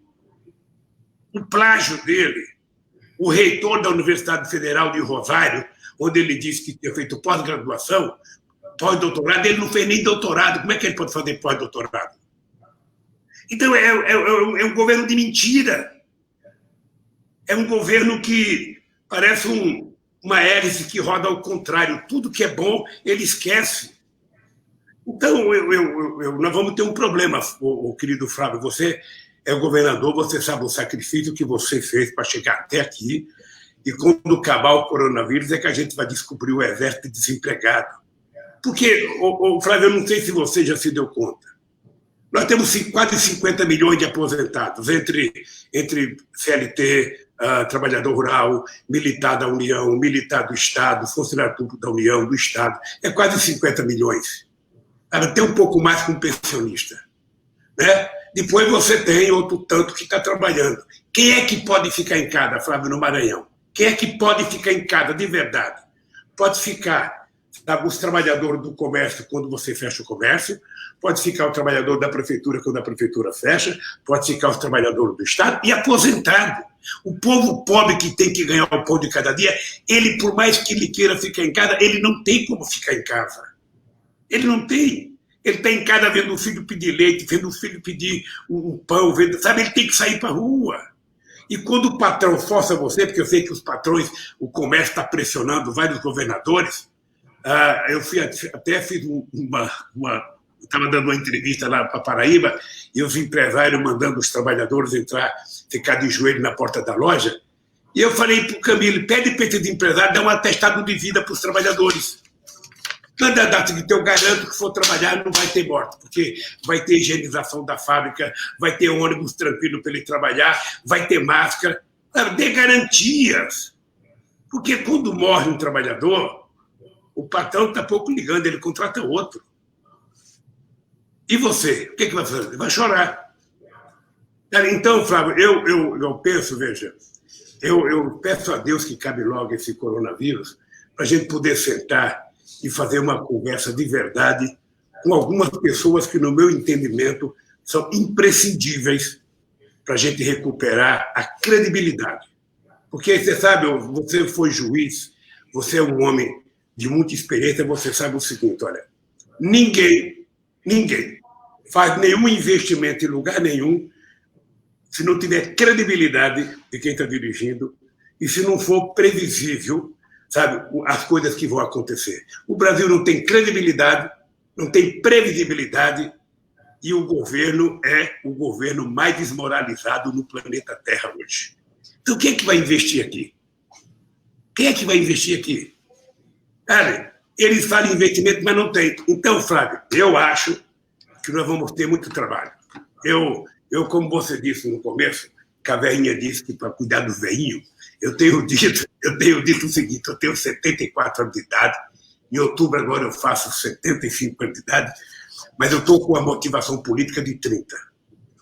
Speaker 2: o plágio dele. O reitor da Universidade Federal de Rosário, onde ele disse que tinha feito pós-graduação, pós-doutorado, ele não fez nem doutorado. Como é que ele pode fazer pós-doutorado? Então, é um governo de mentira. É um governo que parece uma hélice que roda ao contrário. Tudo que é bom, ele esquece. Então, nós vamos ter um problema, querido Flávio. Você é o governador, você sabe o sacrifício que você fez para chegar até aqui. E quando acabar o coronavírus é que a gente vai descobrir o exército desempregado. Porque, Flávio, eu não sei se você já se deu conta. Nós temos quase 50 milhões de aposentados, entre CLT, trabalhador rural, militar da União, militar do Estado, funcionário público da União, do Estado. É quase 50 milhões. Até um pouco mais que um pensionista. Né? Depois você tem outro tanto que está trabalhando. Quem é que pode ficar em casa, Flávio, no Maranhão? Quem é que pode ficar em casa de verdade? Pode ficar os trabalhadores do comércio quando você fecha o comércio, pode ficar o trabalhador da prefeitura quando a prefeitura fecha, pode ficar os trabalhadores do Estado e aposentado. O povo pobre que tem que ganhar o pão de cada dia, ele, por mais que ele queira ficar em casa, ele não tem como ficar em casa. Ele não tem. Ele está em casa vendo o filho pedir leite, vendo o filho pedir um pão, sabe? Ele tem que sair para a rua. E quando o patrão força você, porque eu sei que os patrões, o comércio está pressionando vários governadores, eu até fiz estava dando uma entrevista lá para Paraíba, e os empresários mandando os trabalhadores ficar de joelho na porta da loja, e eu falei para o Camilo, pede para esses empresários dar um atestado de vida para os trabalhadores. Cada data que eu garanto que for trabalhar não vai ter morte, porque vai ter higienização da fábrica, vai ter ônibus tranquilo para ele trabalhar, vai ter máscara, dê garantias. Porque quando morre um trabalhador, o patrão está pouco ligando, ele contrata outro. E você? O que vai fazer? Vai chorar. Então, Flávio, eu penso, veja, eu peço a Deus que cabe logo esse coronavírus para a gente poder sentar e fazer uma conversa de verdade com algumas pessoas que, no meu entendimento, são imprescindíveis para a gente recuperar a credibilidade. Porque, você sabe, você foi juiz, você é um homem de muita experiência, você sabe o seguinte, olha, ninguém faz nenhum investimento em lugar nenhum se não tiver credibilidade de quem está dirigindo e se não for previsível, sabe, as coisas que vão acontecer. O Brasil não tem credibilidade, não tem previsibilidade e o governo é o governo mais desmoralizado no planeta Terra hoje. Então, quem é que vai investir aqui? Quem é que vai investir aqui? Cara, eles falam em investimento, mas não tem. Então, Flávio, eu acho que nós vamos ter muito trabalho. Eu, como você disse no começo, que a velhinha disse que para cuidar do velhinho, eu tenho dito o seguinte, eu tenho 74 anos de idade, em outubro agora eu faço 75 anos de idade, mas eu estou com a motivação política de 30.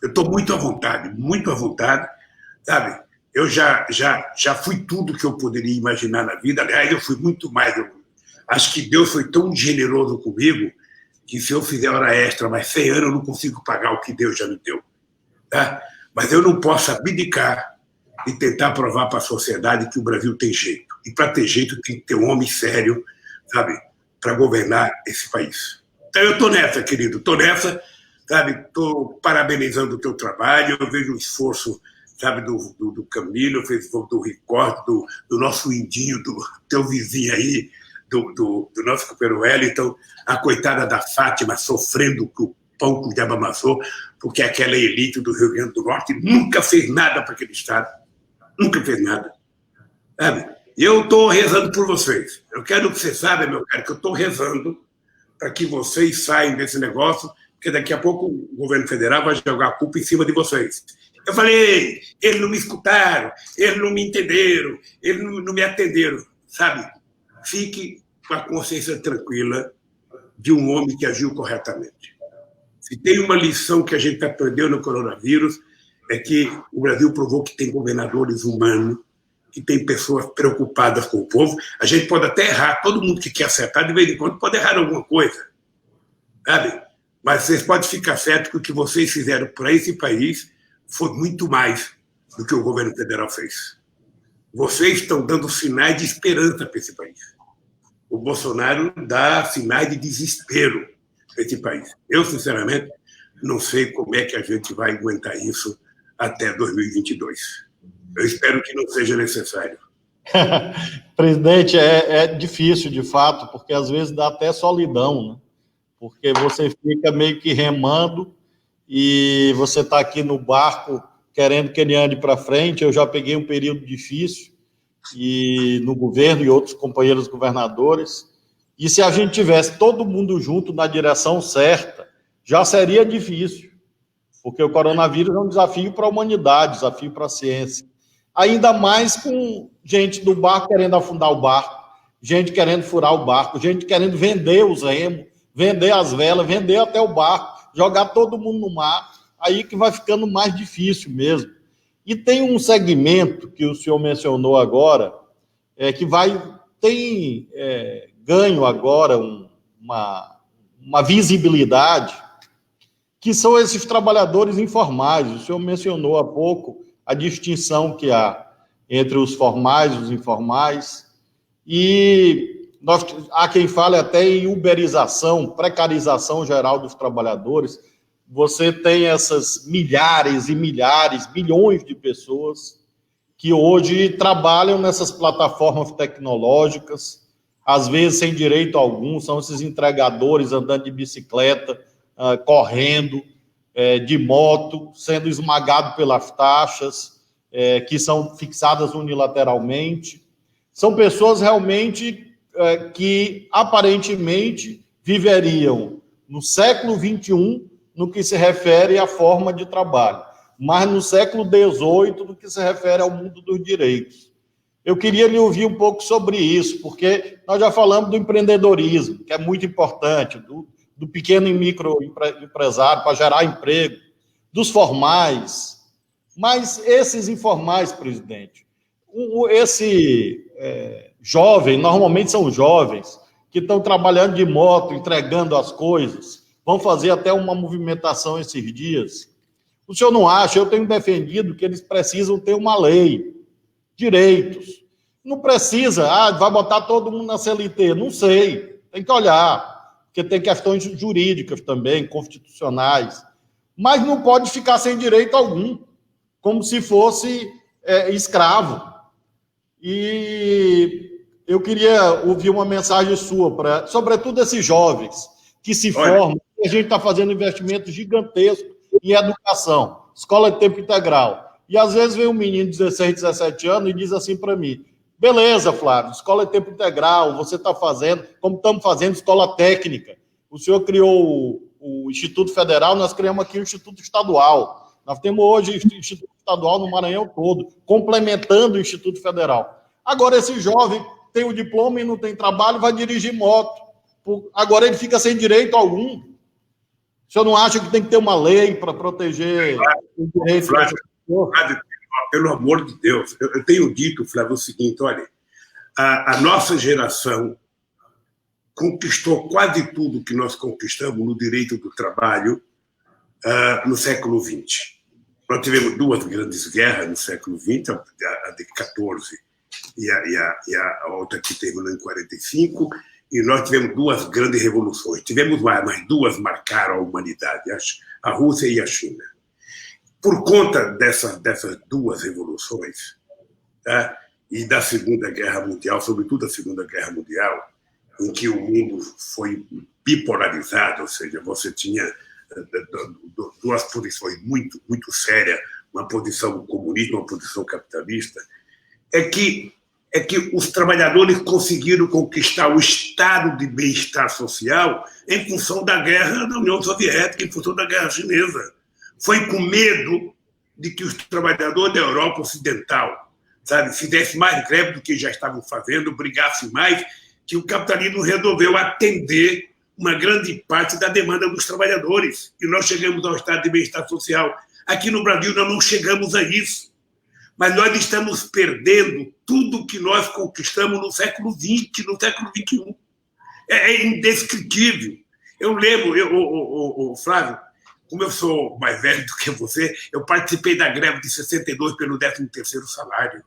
Speaker 2: Eu estou muito à vontade, sabe? Eu já fui tudo que eu poderia imaginar na vida, aliás, eu fui muito mais. Acho que Deus foi tão generoso comigo que se eu fizer hora extra mais 100 anos, eu não consigo pagar o que Deus já me deu. Tá? Mas eu não posso abdicar de tentar provar para a sociedade que o Brasil tem jeito. E para ter jeito tem que ter um homem sério, sabe, para governar esse país. Então eu estou nessa, querido, estou nessa, sabe, estou parabenizando o teu trabalho, eu vejo o esforço, sabe, do Camilo, eu vejo do Ricardo, do nosso indinho, do teu vizinho aí, do nosso companheiro Wellington, a coitada da Fátima sofrendo com o pão que o diabo amassou, porque aquela elite do Rio Grande do Norte nunca fez nada para aquele estado. Nunca fez nada. Sabe? Eu estou rezando por vocês. Eu quero que vocês saibam, meu caro, que eu estou rezando para que vocês saiam desse negócio, porque daqui a pouco o governo federal vai jogar a culpa em cima de vocês. Eu falei, eles não me escutaram, eles não me entenderam, eles não me atenderam. Sabe? Fique com a consciência tranquila de um homem que agiu corretamente. Se tem uma lição que a gente aprendeu no coronavírus, é que o Brasil provou que tem governadores humanos, que tem pessoas preocupadas com o povo. A gente pode até errar, todo mundo que quer acertar, de vez em quando, pode errar alguma coisa. Sabe? Mas vocês podem ficar certos que o que vocês fizeram para esse país foi muito mais do que o governo federal fez. Vocês estão dando sinais de esperança para esse país. O Bolsonaro dá sinais de desespero para esse país. Eu, sinceramente, não sei como é que a gente vai aguentar isso até 2022. Eu espero que não seja necessário.
Speaker 1: Presidente, é difícil, de fato, porque às vezes dá até solidão, né? Porque você fica meio que remando e você está aqui no barco querendo que ele ande para frente. Eu já peguei um período difícil e no governo e outros companheiros governadores, e se a gente tivesse todo mundo junto na direção certa, já seria difícil, porque o coronavírus é um desafio para a humanidade, desafio para a ciência, ainda mais com gente do barco querendo afundar o barco, gente querendo furar o barco, gente querendo vender os remos, vender as velas, vender até o barco, jogar todo mundo no mar, aí que vai ficando mais difícil mesmo. E tem um segmento que o senhor mencionou agora, que tem ganho agora uma visibilidade, que são esses trabalhadores informais. O senhor mencionou há pouco a distinção que há entre os formais e os informais, e há quem fale até em uberização, precarização geral dos trabalhadores. Você tem essas milhares e milhares, milhões de pessoas que hoje trabalham nessas plataformas tecnológicas, às vezes sem direito algum, são esses entregadores andando de bicicleta, correndo, de moto, sendo esmagado pelas taxas, que são fixadas unilateralmente. São pessoas realmente que aparentemente viveriam no século XXI, no que se refere à forma de trabalho, mas no século XVIII, no que se refere ao mundo dos direitos. Eu queria lhe ouvir um pouco sobre isso, porque nós já falamos do empreendedorismo, que é muito importante, do pequeno e microempresário para gerar emprego, dos formais, mas esses informais, presidente, jovem, normalmente são jovens, que estão trabalhando de moto, entregando as coisas, vão fazer até uma movimentação esses dias. O senhor não acha? Eu tenho defendido que eles precisam ter uma lei, direitos. Não precisa, vai botar todo mundo na CLT. Não sei, tem que olhar, porque tem questões jurídicas também, constitucionais. Mas não pode ficar sem direito algum, como se fosse escravo. E eu queria ouvir uma mensagem sua, sobretudo esses jovens que se formam. A gente está fazendo investimento gigantesco em educação, escola de tempo integral. E às vezes vem um menino de 16, 17 anos e diz assim para mim: beleza, Flávio, escola de tempo integral, você está fazendo, como estamos fazendo escola técnica. O senhor criou o Instituto Federal, nós criamos aqui o Instituto Estadual. Nós temos hoje o Instituto Estadual no Maranhão todo, complementando o Instituto Federal. Agora, esse jovem tem o diploma e não tem trabalho, vai dirigir moto. Agora ele fica sem direito algum. O senhor não acha que tem que ter uma lei para proteger os direitos dessas pessoas?
Speaker 2: Pelo amor de Deus, eu tenho dito, Flávio, o seguinte: olha, a nossa geração conquistou quase tudo que nós conquistamos no direito do trabalho no século XX. Nós tivemos duas grandes guerras no século XX, a de 14 e a outra que terminou em 45, e nós tivemos duas grandes revoluções. Tivemos mais, mas duas marcaram a humanidade, a Rússia e a China. Por conta dessas duas revoluções, tá? E da Segunda Guerra Mundial, sobretudo a Segunda Guerra Mundial, em que o mundo foi bipolarizado, ou seja, você tinha duas posições muito, muito sérias, uma posição comunista, uma posição capitalista, é que os trabalhadores conseguiram conquistar o estado de bem-estar social em função da guerra da União Soviética, em função da guerra chinesa. Foi com medo de que os trabalhadores da Europa Ocidental, sabe, fizessem mais greve do que já estavam fazendo, brigassem mais, que o capitalismo resolveu atender uma grande parte da demanda dos trabalhadores. E nós chegamos ao estado de bem-estar social. Aqui no Brasil nós não chegamos a isso. Mas nós estamos perdendo tudo que nós conquistamos no século XX, no século XXI. É indescritível. Eu lembro, Flávio, como eu sou mais velho do que você, eu participei da greve de 62 pelo 13º salário.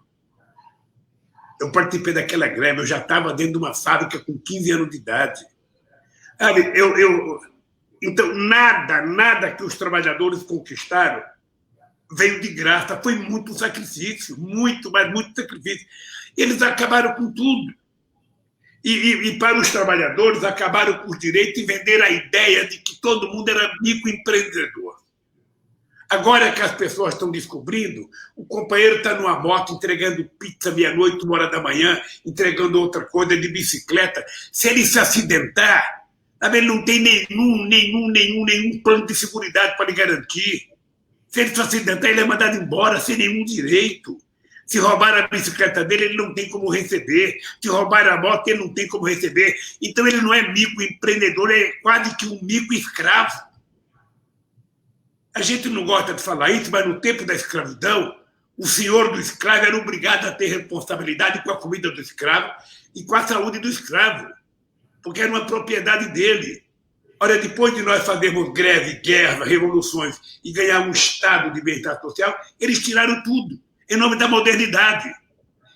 Speaker 2: Eu participei daquela greve, eu já estava dentro de uma fábrica com 15 anos de idade. Então, nada que os trabalhadores conquistaram veio de graça, foi muito sacrifício, muito, mas muito sacrifício. Eles acabaram com tudo. E para os trabalhadores, acabaram com o direito e venderam a ideia de que todo mundo era microempreendedor. Agora que as pessoas estão descobrindo, o companheiro está numa moto entregando pizza meia-noite, 1h da manhã, entregando outra coisa de bicicleta. Se ele se acidentar, ele não tem nenhum plano de seguridade para lhe garantir. Se ele se acidentar, ele é mandado embora sem nenhum direito. Se roubar a bicicleta dele, ele não tem como receber. Se roubar a moto, ele não tem como receber. Então, ele não é microempreendedor, é quase que um microescravo. A gente não gosta de falar isso, mas no tempo da escravidão, o senhor do escravo era obrigado a ter responsabilidade com a comida do escravo e com a saúde do escravo, porque era uma propriedade dele. Olha, depois de nós fazermos greve, guerra, revoluções e ganhar um estado de bem-estar social, eles tiraram tudo, em nome da modernidade.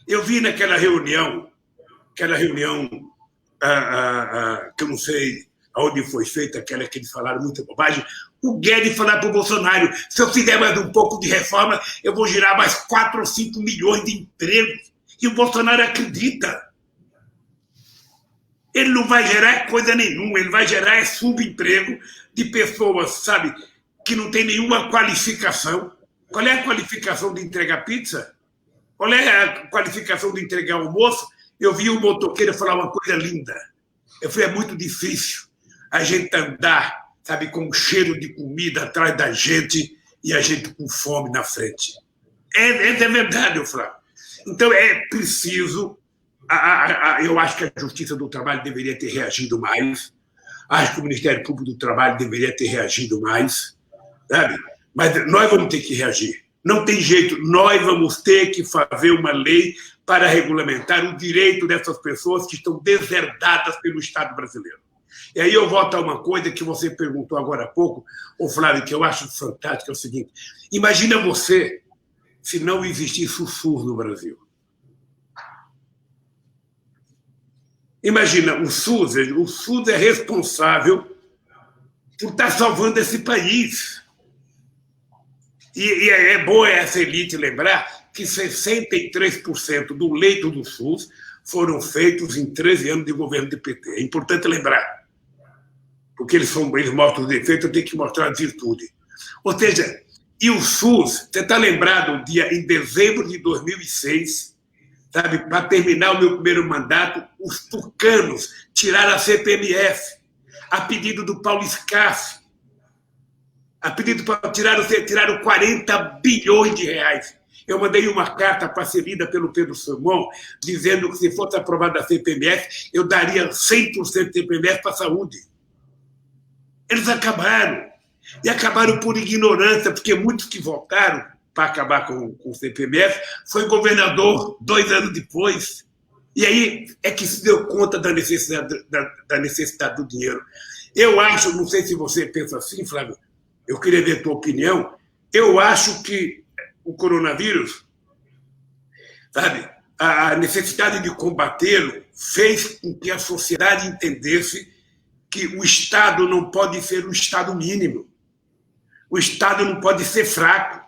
Speaker 2: Eu vi naquela reunião, que eu não sei aonde foi feita, aquela que eles falaram muita bobagem, o Guedes falar para o Bolsonaro, se eu fizer mais um pouco de reforma, eu vou gerar mais 4 ou 5 milhões de empregos. E o Bolsonaro acredita. Ele não vai gerar coisa nenhuma, ele vai gerar subemprego de pessoas, sabe, que não tem nenhuma qualificação. Qual é a qualificação de entregar pizza? Qual é a qualificação de entregar almoço? Eu vi um motoqueiro falar uma coisa linda. Eu falei, é muito difícil a gente andar, sabe, com um cheiro de comida atrás da gente e a gente com fome na frente. É verdade, eu falo. Então, é preciso... Eu acho que a Justiça do Trabalho deveria ter reagido mais. Acho que o Ministério Público do Trabalho deveria ter reagido mais. Sabe? Mas nós vamos ter que reagir. Não tem jeito. Nós vamos ter que fazer uma lei para regulamentar o direito dessas pessoas que estão deserdadas pelo Estado brasileiro. E aí eu volto a uma coisa que você perguntou agora há pouco, Flávio, que eu acho fantástico, é o seguinte. Imagina você se não existisse o SUS no Brasil. Imagina, o SUS é responsável por estar salvando esse país. E é boa essa elite lembrar que 63% do leito do SUS foram feitos em 13 anos de governo do PT. É importante lembrar. Porque eles mostram os defeitos, eu tenho que mostrar as virtudes. Ou seja, e o SUS, você está lembrado, em dezembro de 2006, sabe, para terminar o meu primeiro mandato, os tucanos tiraram a CPMF, a pedido do Paulo Scaff, a pedido para tiraram 40 bilhões de reais. Eu mandei uma carta para ser lida pelo Pedro Simão, dizendo que se fosse aprovada a CPMF, eu daria 100% de CPMF para a saúde. Eles acabaram. E acabaram por ignorância, porque muitos que votaram para acabar com o CPMF foi governador 2 anos depois. E aí é que se deu conta da necessidade do dinheiro. Eu acho, não sei se você pensa assim, Flávio, eu queria ver a tua opinião, eu acho que o coronavírus, sabe, a necessidade de combatê-lo fez com que a sociedade entendesse que o Estado não pode ser um Estado mínimo. O Estado não pode ser fraco.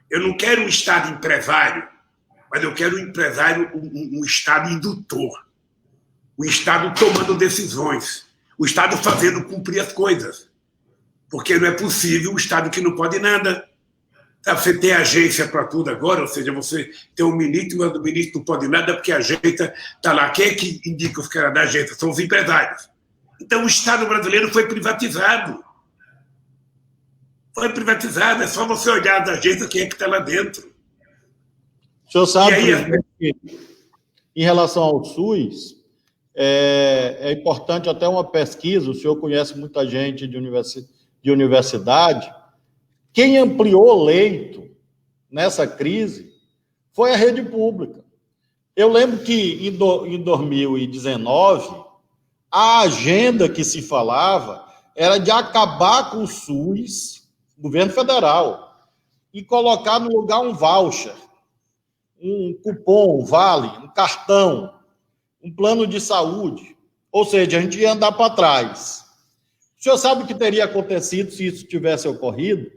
Speaker 2: Eu não quero um Estado empresário, mas eu quero um Estado indutor. Um Estado tomando decisões. O Estado fazendo cumprir as coisas. Porque não é possível um Estado que não pode nada. Você tem agência para tudo agora, ou seja, você tem um ministro, mas o ministro não pode nada porque a agência está lá. Quem é que indica os caras da agência? São os empresários. Então o Estado brasileiro foi privatizado. Foi privatizado, é só você olhar da agência quem é que está lá dentro.
Speaker 1: O senhor sabe, presidente, que em relação ao SUS, é importante até uma pesquisa, o senhor conhece muita gente de universidade, quem ampliou leito nessa crise foi a rede pública. Eu lembro que em 2019, a agenda que se falava era de acabar com o SUS, governo federal, e colocar no lugar um voucher, um cupom, um vale, um cartão, um plano de saúde. Ou seja, a gente ia andar para trás. O senhor sabe o que teria acontecido se isso tivesse ocorrido?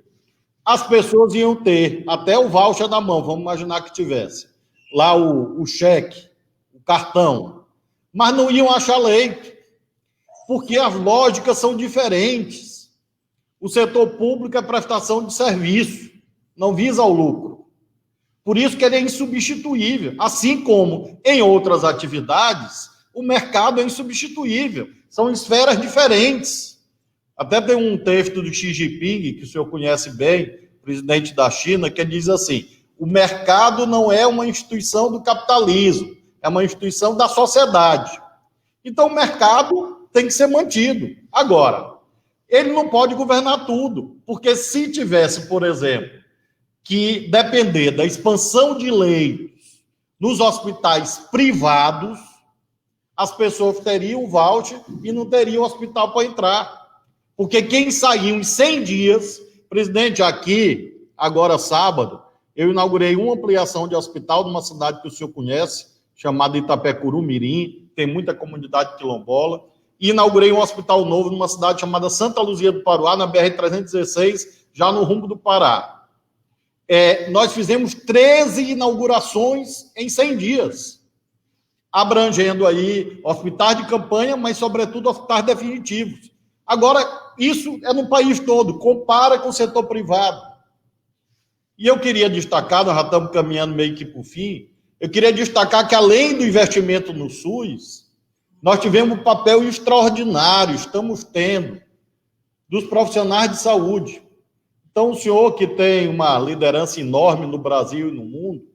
Speaker 1: As pessoas iam ter até o voucher na mão, vamos imaginar que tivesse. Lá o cheque, o cartão, mas não iam achar leito, porque as lógicas são diferentes. O setor público é prestação de serviço, não visa o lucro. Por isso que ele é insubstituível. Assim como em outras atividades, o mercado é insubstituível. São esferas diferentes. Até tem um texto do Xi Jinping, que o senhor conhece bem, presidente da China, que diz assim: o mercado não é uma instituição do capitalismo, é uma instituição da sociedade. Então, o mercado tem que ser mantido. Agora, ele não pode governar tudo, porque se tivesse, por exemplo, que depender da expansão de leitos nos hospitais privados, as pessoas teriam o voucher e não teriam hospital para entrar. Porque quem saiu em 100 dias, presidente, aqui, agora sábado, eu inaugurei uma ampliação de hospital numa cidade que o senhor conhece, chamada Itapecuru Mirim, tem muita comunidade quilombola, e inaugurei um hospital novo numa cidade chamada Santa Luzia do Paruá, na BR-316, já no rumo do Pará. Nós fizemos 13 inaugurações em 100 dias, abrangendo aí hospitais de campanha, mas, sobretudo, hospitais definitivos. Agora, isso é no país todo, compara com o setor privado. E eu queria destacar, nós já estamos caminhando meio que para o fim, eu queria destacar que, além do investimento no SUS, nós tivemos um papel extraordinário, estamos tendo, dos profissionais de saúde. Então, o senhor que tem uma liderança enorme no Brasil e no mundo,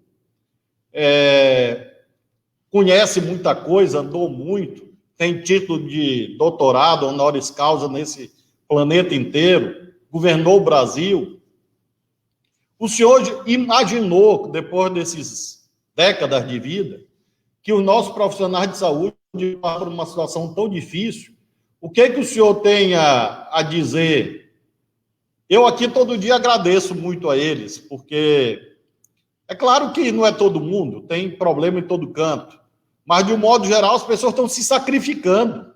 Speaker 1: conhece muita coisa, andou muito, tem título de doutorado, honoris causa nesse planeta inteiro, governou o Brasil. O senhor imaginou, depois desses décadas de vida, que os nossos profissionais de saúde passaram por uma situação tão difícil? O que o senhor tem a dizer? Eu aqui todo dia agradeço muito a eles, porque é claro que não é todo mundo, tem problema em todo canto, mas, de um modo geral, as pessoas estão se sacrificando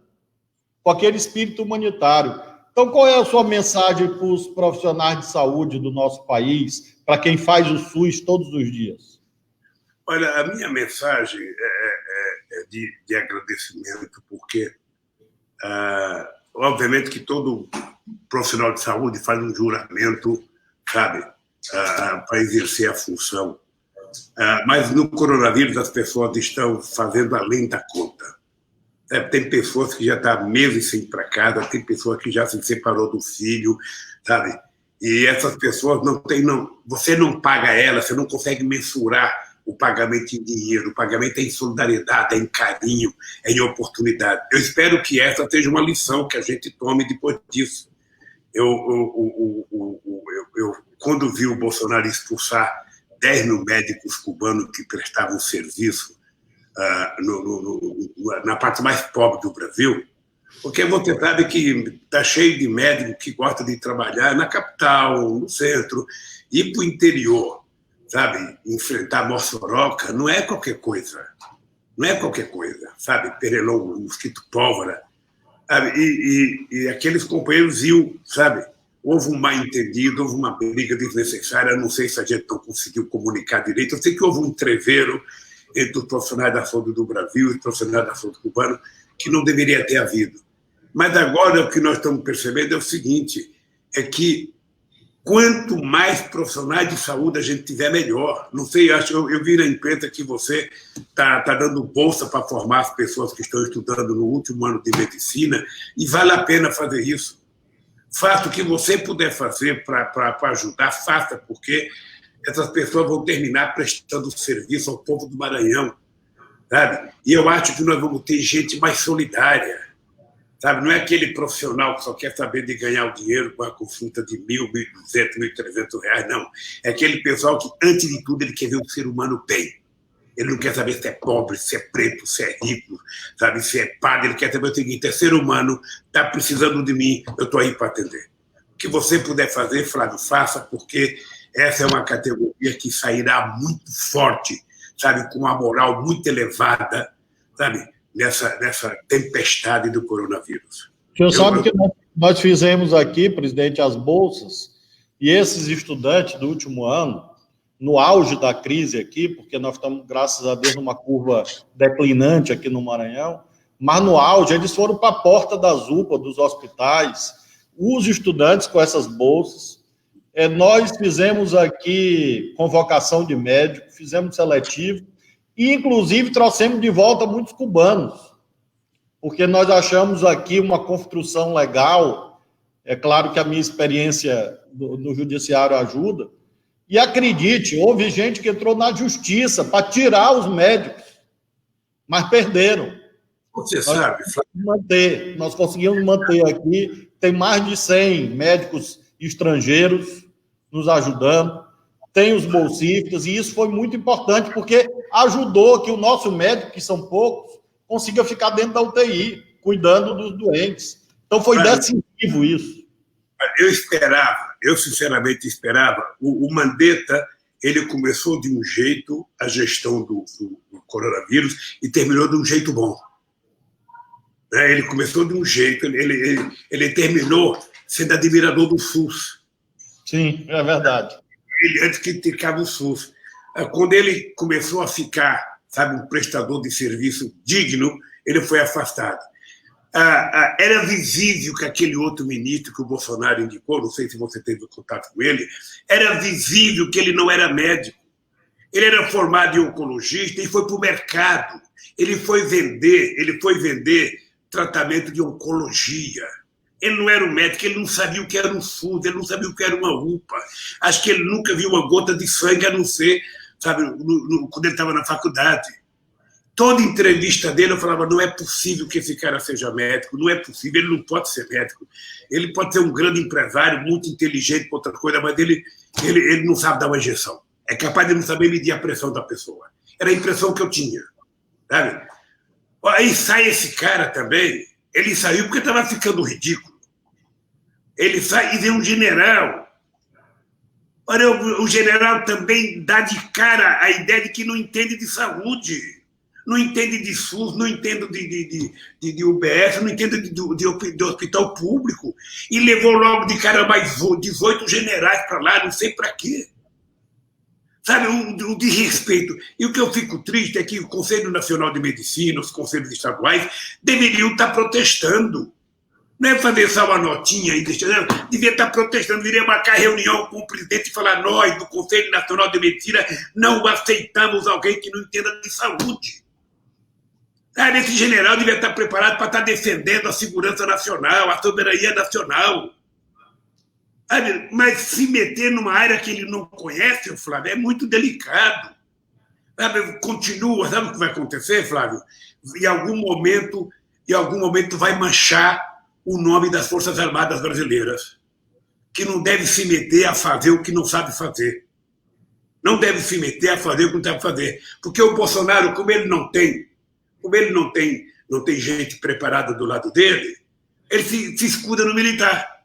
Speaker 1: com aquele espírito humanitário. Então, qual é a sua mensagem para os profissionais de saúde do nosso país, para quem faz o SUS todos os dias?
Speaker 2: Olha, a minha mensagem é de agradecimento, porque, obviamente, que todo profissional de saúde faz um juramento, sabe, para exercer a função. Mas no coronavírus as pessoas estão fazendo além da conta. Tem pessoas que já estão meses sem ir para casa, tem pessoas que já se separou do filho, sabe? E essas pessoas você não paga elas, você não consegue mensurar o pagamento em dinheiro, o pagamento é em solidariedade, é em carinho, é em oportunidade. Eu espero que essa seja uma lição que a gente tome depois disso. Eu quando vi o Bolsonaro expulsar 10 mil médicos cubanos que prestavam serviço na parte mais pobre do Brasil, porque você sabe que está cheio de médico que gosta de trabalhar na capital, no centro, ir para o interior, sabe? Enfrentar Mossoró não é qualquer coisa. Não é qualquer coisa, sabe? Pernilongo, mosquito pólvora. Sabe? E aqueles companheiros iam, sabe? Houve um mal-entendido, houve uma briga desnecessária, não sei se a gente não conseguiu comunicar direito, eu sei que houve um treveiro entre os profissionais da saúde do Brasil e os profissionais da saúde cubana que não deveria ter havido. Mas agora o que nós estamos percebendo é o seguinte, é que quanto mais profissionais de saúde a gente tiver, melhor. Não sei, eu vi na imprensa que você está dando bolsa para formar as pessoas que estão estudando no último ano de medicina, e vale a pena fazer isso. Faça o que você puder fazer para ajudar, faça, porque essas pessoas vão terminar prestando serviço ao povo do Maranhão, sabe? E eu acho que nós vamos ter gente mais solidária, sabe? Não é aquele profissional que só quer saber de ganhar o dinheiro com a consulta de R$1.000, R$1.200, R$1.300, não. É aquele pessoal que, antes de tudo, ele quer ver o ser humano bem. Ele não quer saber se é pobre, se é preto, se é rico, sabe? Se é padre. Ele quer saber o seguinte, é ser humano, está precisando de mim, eu estou aí para atender. O que você puder fazer, Flávio, faça, porque essa é uma categoria que sairá muito forte, sabe? Com uma moral muito elevada, sabe? Nessa tempestade do coronavírus.
Speaker 1: O senhor sabe que nós fizemos aqui, presidente, as bolsas, e esses estudantes do último ano, no auge da crise aqui, porque nós estamos, graças a Deus, numa curva declinante aqui no Maranhão, mas no auge eles foram para a porta das UPA, dos hospitais, os estudantes com essas bolsas. Nós fizemos aqui convocação de médico, fizemos seletivo, e, inclusive, trouxemos de volta muitos cubanos, porque nós achamos aqui uma construção legal. É claro que a minha experiência no judiciário ajuda, e acredite, houve gente que entrou na justiça para tirar os médicos, mas perderam.
Speaker 2: Você sabe,
Speaker 1: nós conseguimos manter aqui, tem mais de 100 médicos estrangeiros nos ajudando, tem os bolsistas, e isso foi muito importante, porque ajudou que o nosso médico, que são poucos, consiga ficar dentro da UTI, cuidando dos doentes. Então, foi decisivo isso.
Speaker 2: Eu sinceramente esperava. O Mandetta, ele começou de um jeito, a gestão do coronavírus, e terminou de um jeito bom. Ele começou de um jeito, ele terminou sendo admirador do SUS.
Speaker 1: Sim, é verdade.
Speaker 2: Ele antes criticava o SUS. Quando ele começou a ficar, sabe, um prestador de serviço digno, ele foi afastado. Era visível que aquele outro ministro que o Bolsonaro indicou, não sei se você teve contato com ele, era visível que ele não era médico. Ele era formado em oncologista e foi para o mercado. Ele foi vender tratamento de oncologia. Ele não era um médico, ele não sabia o que era um SUS, ele não sabia o que era uma UPA. Acho que ele nunca viu uma gota de sangue, a não ser, sabe, quando ele estava na faculdade. Toda entrevista dele eu falava, não é possível que esse cara seja médico, não é possível, ele não pode ser médico. Ele pode ser um grande empresário, muito inteligente para outra coisa, mas ele não sabe dar uma injeção. É capaz de não saber medir a pressão da pessoa. Era a impressão que eu tinha, sabe? Aí sai esse cara também, ele saiu porque estava ficando ridículo. Ele sai e vem um general. Olha, o general também dá de cara a ideia de que não entende de saúde, não entende de SUS, não entende de UBS, não entende de hospital público, e levou logo de cara mais 18 generais para lá, não sei para quê. Sabe, o desrespeito. E o que eu fico triste é que o Conselho Nacional de Medicina, os conselhos estaduais, deveriam estar protestando. Não é fazer só uma notinha e deixar, não, devia estar protestando, deveria marcar reunião com o presidente e falar, nós, do Conselho Nacional de Medicina, não aceitamos alguém que não entenda de saúde. Esse general devia estar preparado para estar defendendo a segurança nacional, a soberania nacional. Mas se meter numa área que ele não conhece, Flávio, é muito delicado. Continua, sabe o que vai acontecer, Flávio? Em algum momento vai manchar o nome das Forças Armadas Brasileiras, que não deve se meter a fazer o que não sabe fazer. não deve se meter a fazer o que não deve fazer. Porque o Bolsonaro, como ele não tem gente preparada do lado dele, ele se escuda no militar.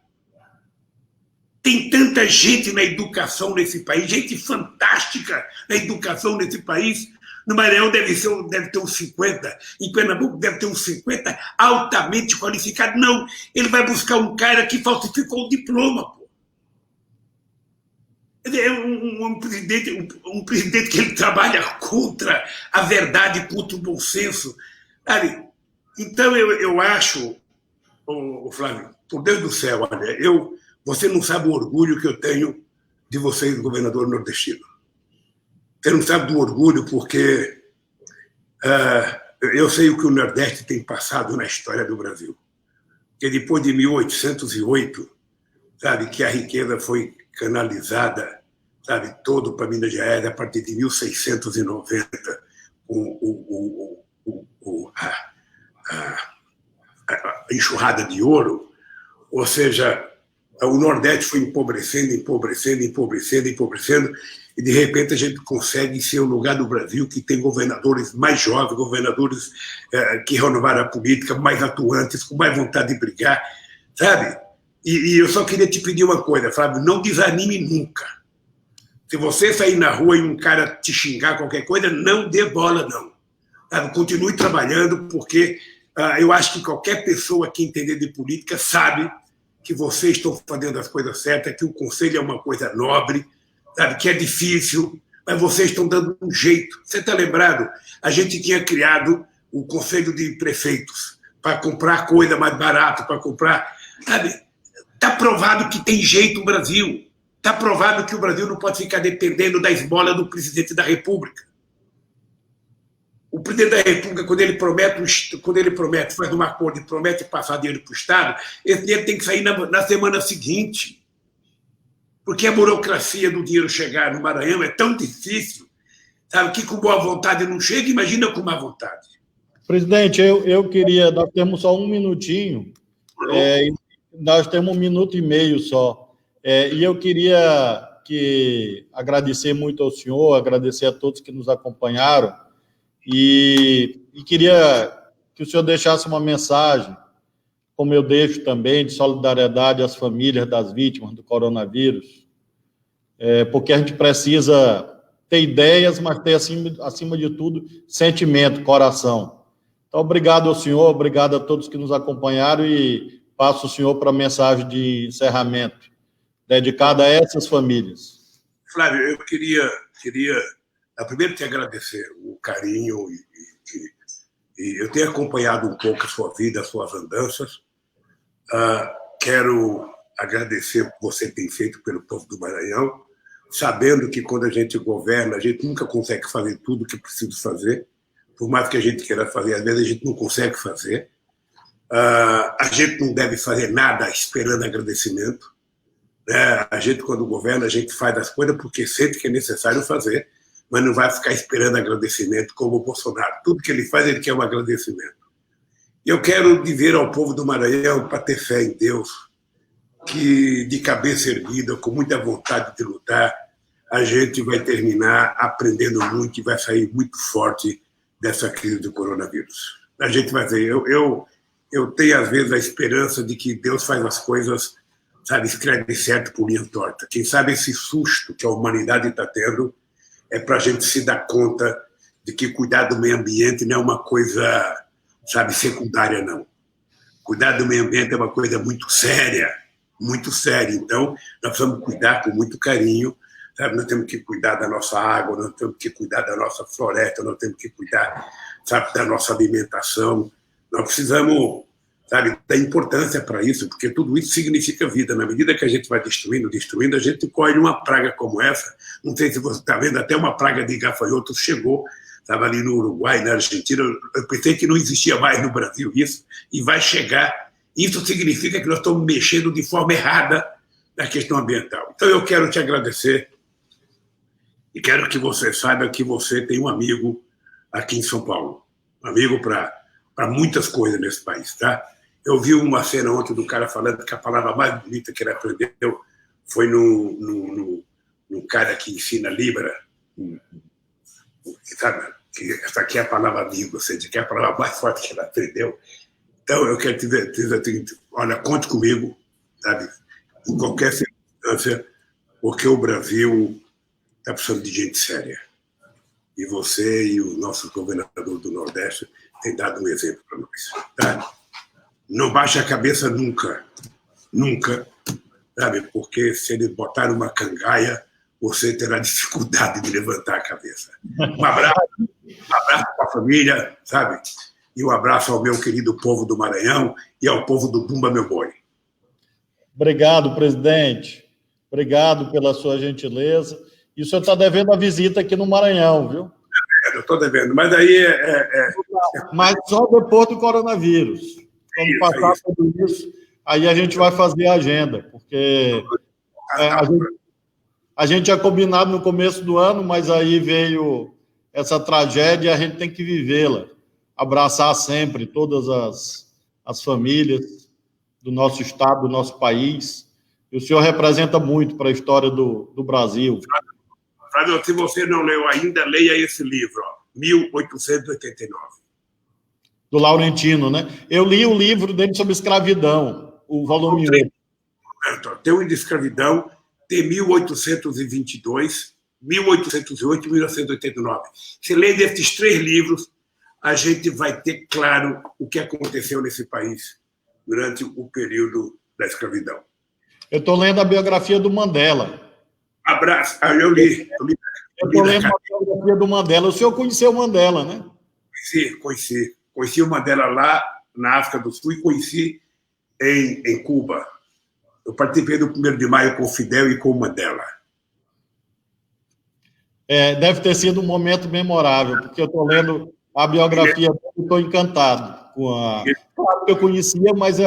Speaker 2: Tem tanta gente na educação nesse país, gente fantástica na educação nesse país. No Maranhão deve ter uns 50, em Pernambuco deve ter uns 50 altamente qualificados. Não, ele vai buscar um cara que falsificou o diploma, pô. É um presidente que ele trabalha contra a verdade, contra o bom senso. Sabe? Então, eu acho, Flávio, por Deus do céu, olha, você não sabe o orgulho que eu tenho de vocês, governador nordestino. Você não sabe do orgulho porque eu sei o que o Nordeste tem passado na história do Brasil. Porque depois de 1808, sabe, que a riqueza foi canalizada, sabe, todo para Minas Gerais a partir de 1690, a enxurrada de ouro, ou seja, o Nordeste foi empobrecendo, e de repente a gente consegue ser o lugar do Brasil que tem governadores mais jovens, governadores que renovaram a política, mais atuantes, com mais vontade de brigar, sabe? E eu só queria te pedir uma coisa, Flávio, não desanime nunca. Se você sair na rua e um cara te xingar qualquer coisa, não dê bola, não. Sabe? Continue trabalhando, porque eu acho que qualquer pessoa que entender de política sabe que vocês estão fazendo as coisas certas, que o conselho é uma coisa nobre, sabe, que é difícil, mas vocês estão dando um jeito. Você está lembrado? A gente tinha criado o conselho de prefeitos para comprar coisa mais barata, para comprar... Sabe? Está provado que tem jeito o Brasil. Está provado que o Brasil não pode ficar dependendo da esmola do presidente da República. O presidente da República, quando ele promete, faz um acordo e promete passar dinheiro para o Estado, esse dinheiro tem que sair na semana seguinte. Porque a burocracia do dinheiro chegar no Maranhão é tão difícil, sabe, que com boa vontade não chega, imagina com má vontade.
Speaker 1: Presidente, eu queria, nós temos só um minutinho, nós temos 1 minuto e meio só, e eu queria agradecer muito ao senhor, agradecer a todos que nos acompanharam, e queria que o senhor deixasse uma mensagem, como eu deixo também, de solidariedade às famílias das vítimas do coronavírus, porque a gente precisa ter ideias, mas ter, acima de tudo, sentimento, coração. Então, obrigado ao senhor, obrigado a todos que nos acompanharam e passo o senhor para a mensagem de encerramento, dedicada a essas famílias.
Speaker 2: Flávio, eu queria primeiro te agradecer o carinho e eu tenho acompanhado um pouco a sua vida, as suas andanças. Quero agradecer o que você tem feito pelo povo do Maranhão, sabendo que quando a gente governa, a gente nunca consegue fazer tudo o que precisa fazer, por mais que a gente queira fazer, às vezes a gente não consegue fazer. A gente não deve fazer nada esperando agradecimento. A gente, quando governa, a gente faz as coisas porque sente que é necessário fazer, mas não vai ficar esperando agradecimento como o Bolsonaro. Tudo que ele faz, ele quer um agradecimento. E eu quero dizer ao povo do Maranhão para ter fé em Deus, que de cabeça erguida, com muita vontade de lutar, a gente vai terminar aprendendo muito e vai sair muito forte dessa crise do coronavírus. A gente vai ver. Eu tenho, às vezes, a esperança de que Deus faz as coisas, sabe, escreve certo por linha torta. Quem sabe esse susto que a humanidade está tendo é para a gente se dar conta de que cuidar do meio ambiente não é uma coisa, sabe, secundária, não. Cuidar do meio ambiente é uma coisa muito séria, muito séria. Então, nós precisamos cuidar com muito carinho, sabe? Nós temos que cuidar da nossa água, nós temos que cuidar da nossa floresta, nós temos que cuidar, sabe, da nossa alimentação. Nós precisamos, sabe, dar importância para isso, porque tudo isso significa vida. Na medida que a gente vai destruindo, a gente colhe uma praga como essa. Não sei se você está vendo, até uma praga de gafanhotos chegou, estava ali no Uruguai, na Argentina. Eu pensei que não existia mais no Brasil isso, e vai chegar. Isso significa que nós estamos mexendo de forma errada na questão ambiental. Então, eu quero te agradecer e quero que você saiba que você tem um amigo aqui em São Paulo, um amigo para muitas coisas nesse país, tá? Eu vi uma cena ontem do cara falando que a palavra mais bonita que ele aprendeu foi num cara que ensina Libra, sabe, que essa aqui é a palavra amigo, ou seja, que é a palavra mais forte que ela aprendeu. Então, eu quero dizer o seguinte: olha, conte comigo, sabe, em qualquer circunstância, porque o Brasil está precisando de gente séria. E você e o nosso governador do Nordeste têm dado um exemplo para nós. Tá? Não baixe a cabeça nunca, nunca, sabe? Porque se eles botarem uma cangaia, você terá dificuldade de levantar a cabeça. Um abraço para a família, sabe? E um abraço ao meu querido povo do Maranhão e ao povo do Bumba Meu Boi.
Speaker 1: Obrigado, presidente. Obrigado pela sua gentileza. E o senhor está devendo a visita aqui no Maranhão, viu?
Speaker 2: Eu estou devendo, mas daí
Speaker 1: Mas só depois do coronavírus. Quando passar tudo isso, aí a gente vai fazer a agenda, porque a gente tinha combinado no começo do ano, mas aí veio essa tragédia e a gente tem que vivê-la. Abraçar sempre todas as famílias do nosso estado, do nosso país. E o senhor representa muito para a história do Brasil.
Speaker 2: Fábio, se você não leu ainda, leia esse livro, ó, 1889.
Speaker 1: Do Laurentino, né? Eu li o livro dele sobre escravidão, o volume 1.
Speaker 2: Tem um de escravidão, tem 1822, 1808 e 1989. Se lê desses 3 livros, a gente vai ter claro o que aconteceu nesse país durante o período da escravidão.
Speaker 1: Eu estou lendo a biografia do Mandela.
Speaker 2: Abraço. Eu li.
Speaker 1: Eu estou lendo a biografia do Mandela. O senhor conheceu o Mandela, né?
Speaker 2: Conheci. Conheci o Mandela lá na África do Sul e conheci em Cuba. Eu participei do 1º de maio com o Fidel e com o Mandela.
Speaker 1: Deve ter sido um momento memorável, porque eu estou lendo a biografia dele e estou encantado com a... Claro que eu conhecia, mas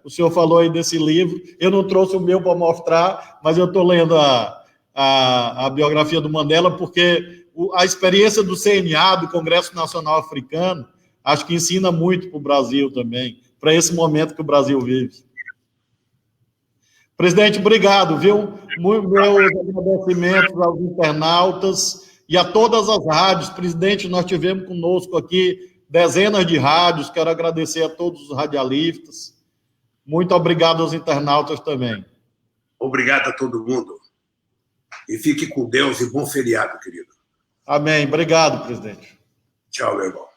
Speaker 1: o senhor falou aí desse livro. Eu não trouxe o meu para mostrar, mas eu estou lendo a biografia do Mandela, porque a experiência do CNA, do Congresso Nacional Africano, acho que ensina muito para o Brasil também, para esse momento que o Brasil vive. Presidente, obrigado, viu? Meus agradecimentos aos internautas e a todas as rádios. Presidente, nós tivemos conosco aqui dezenas de rádios, quero agradecer a todos os radialistas. Muito obrigado aos internautas também.
Speaker 2: Obrigado a todo mundo. E fique com Deus e bom feriado, querido.
Speaker 1: Amém. Obrigado, presidente.
Speaker 2: Tchau, meu irmão.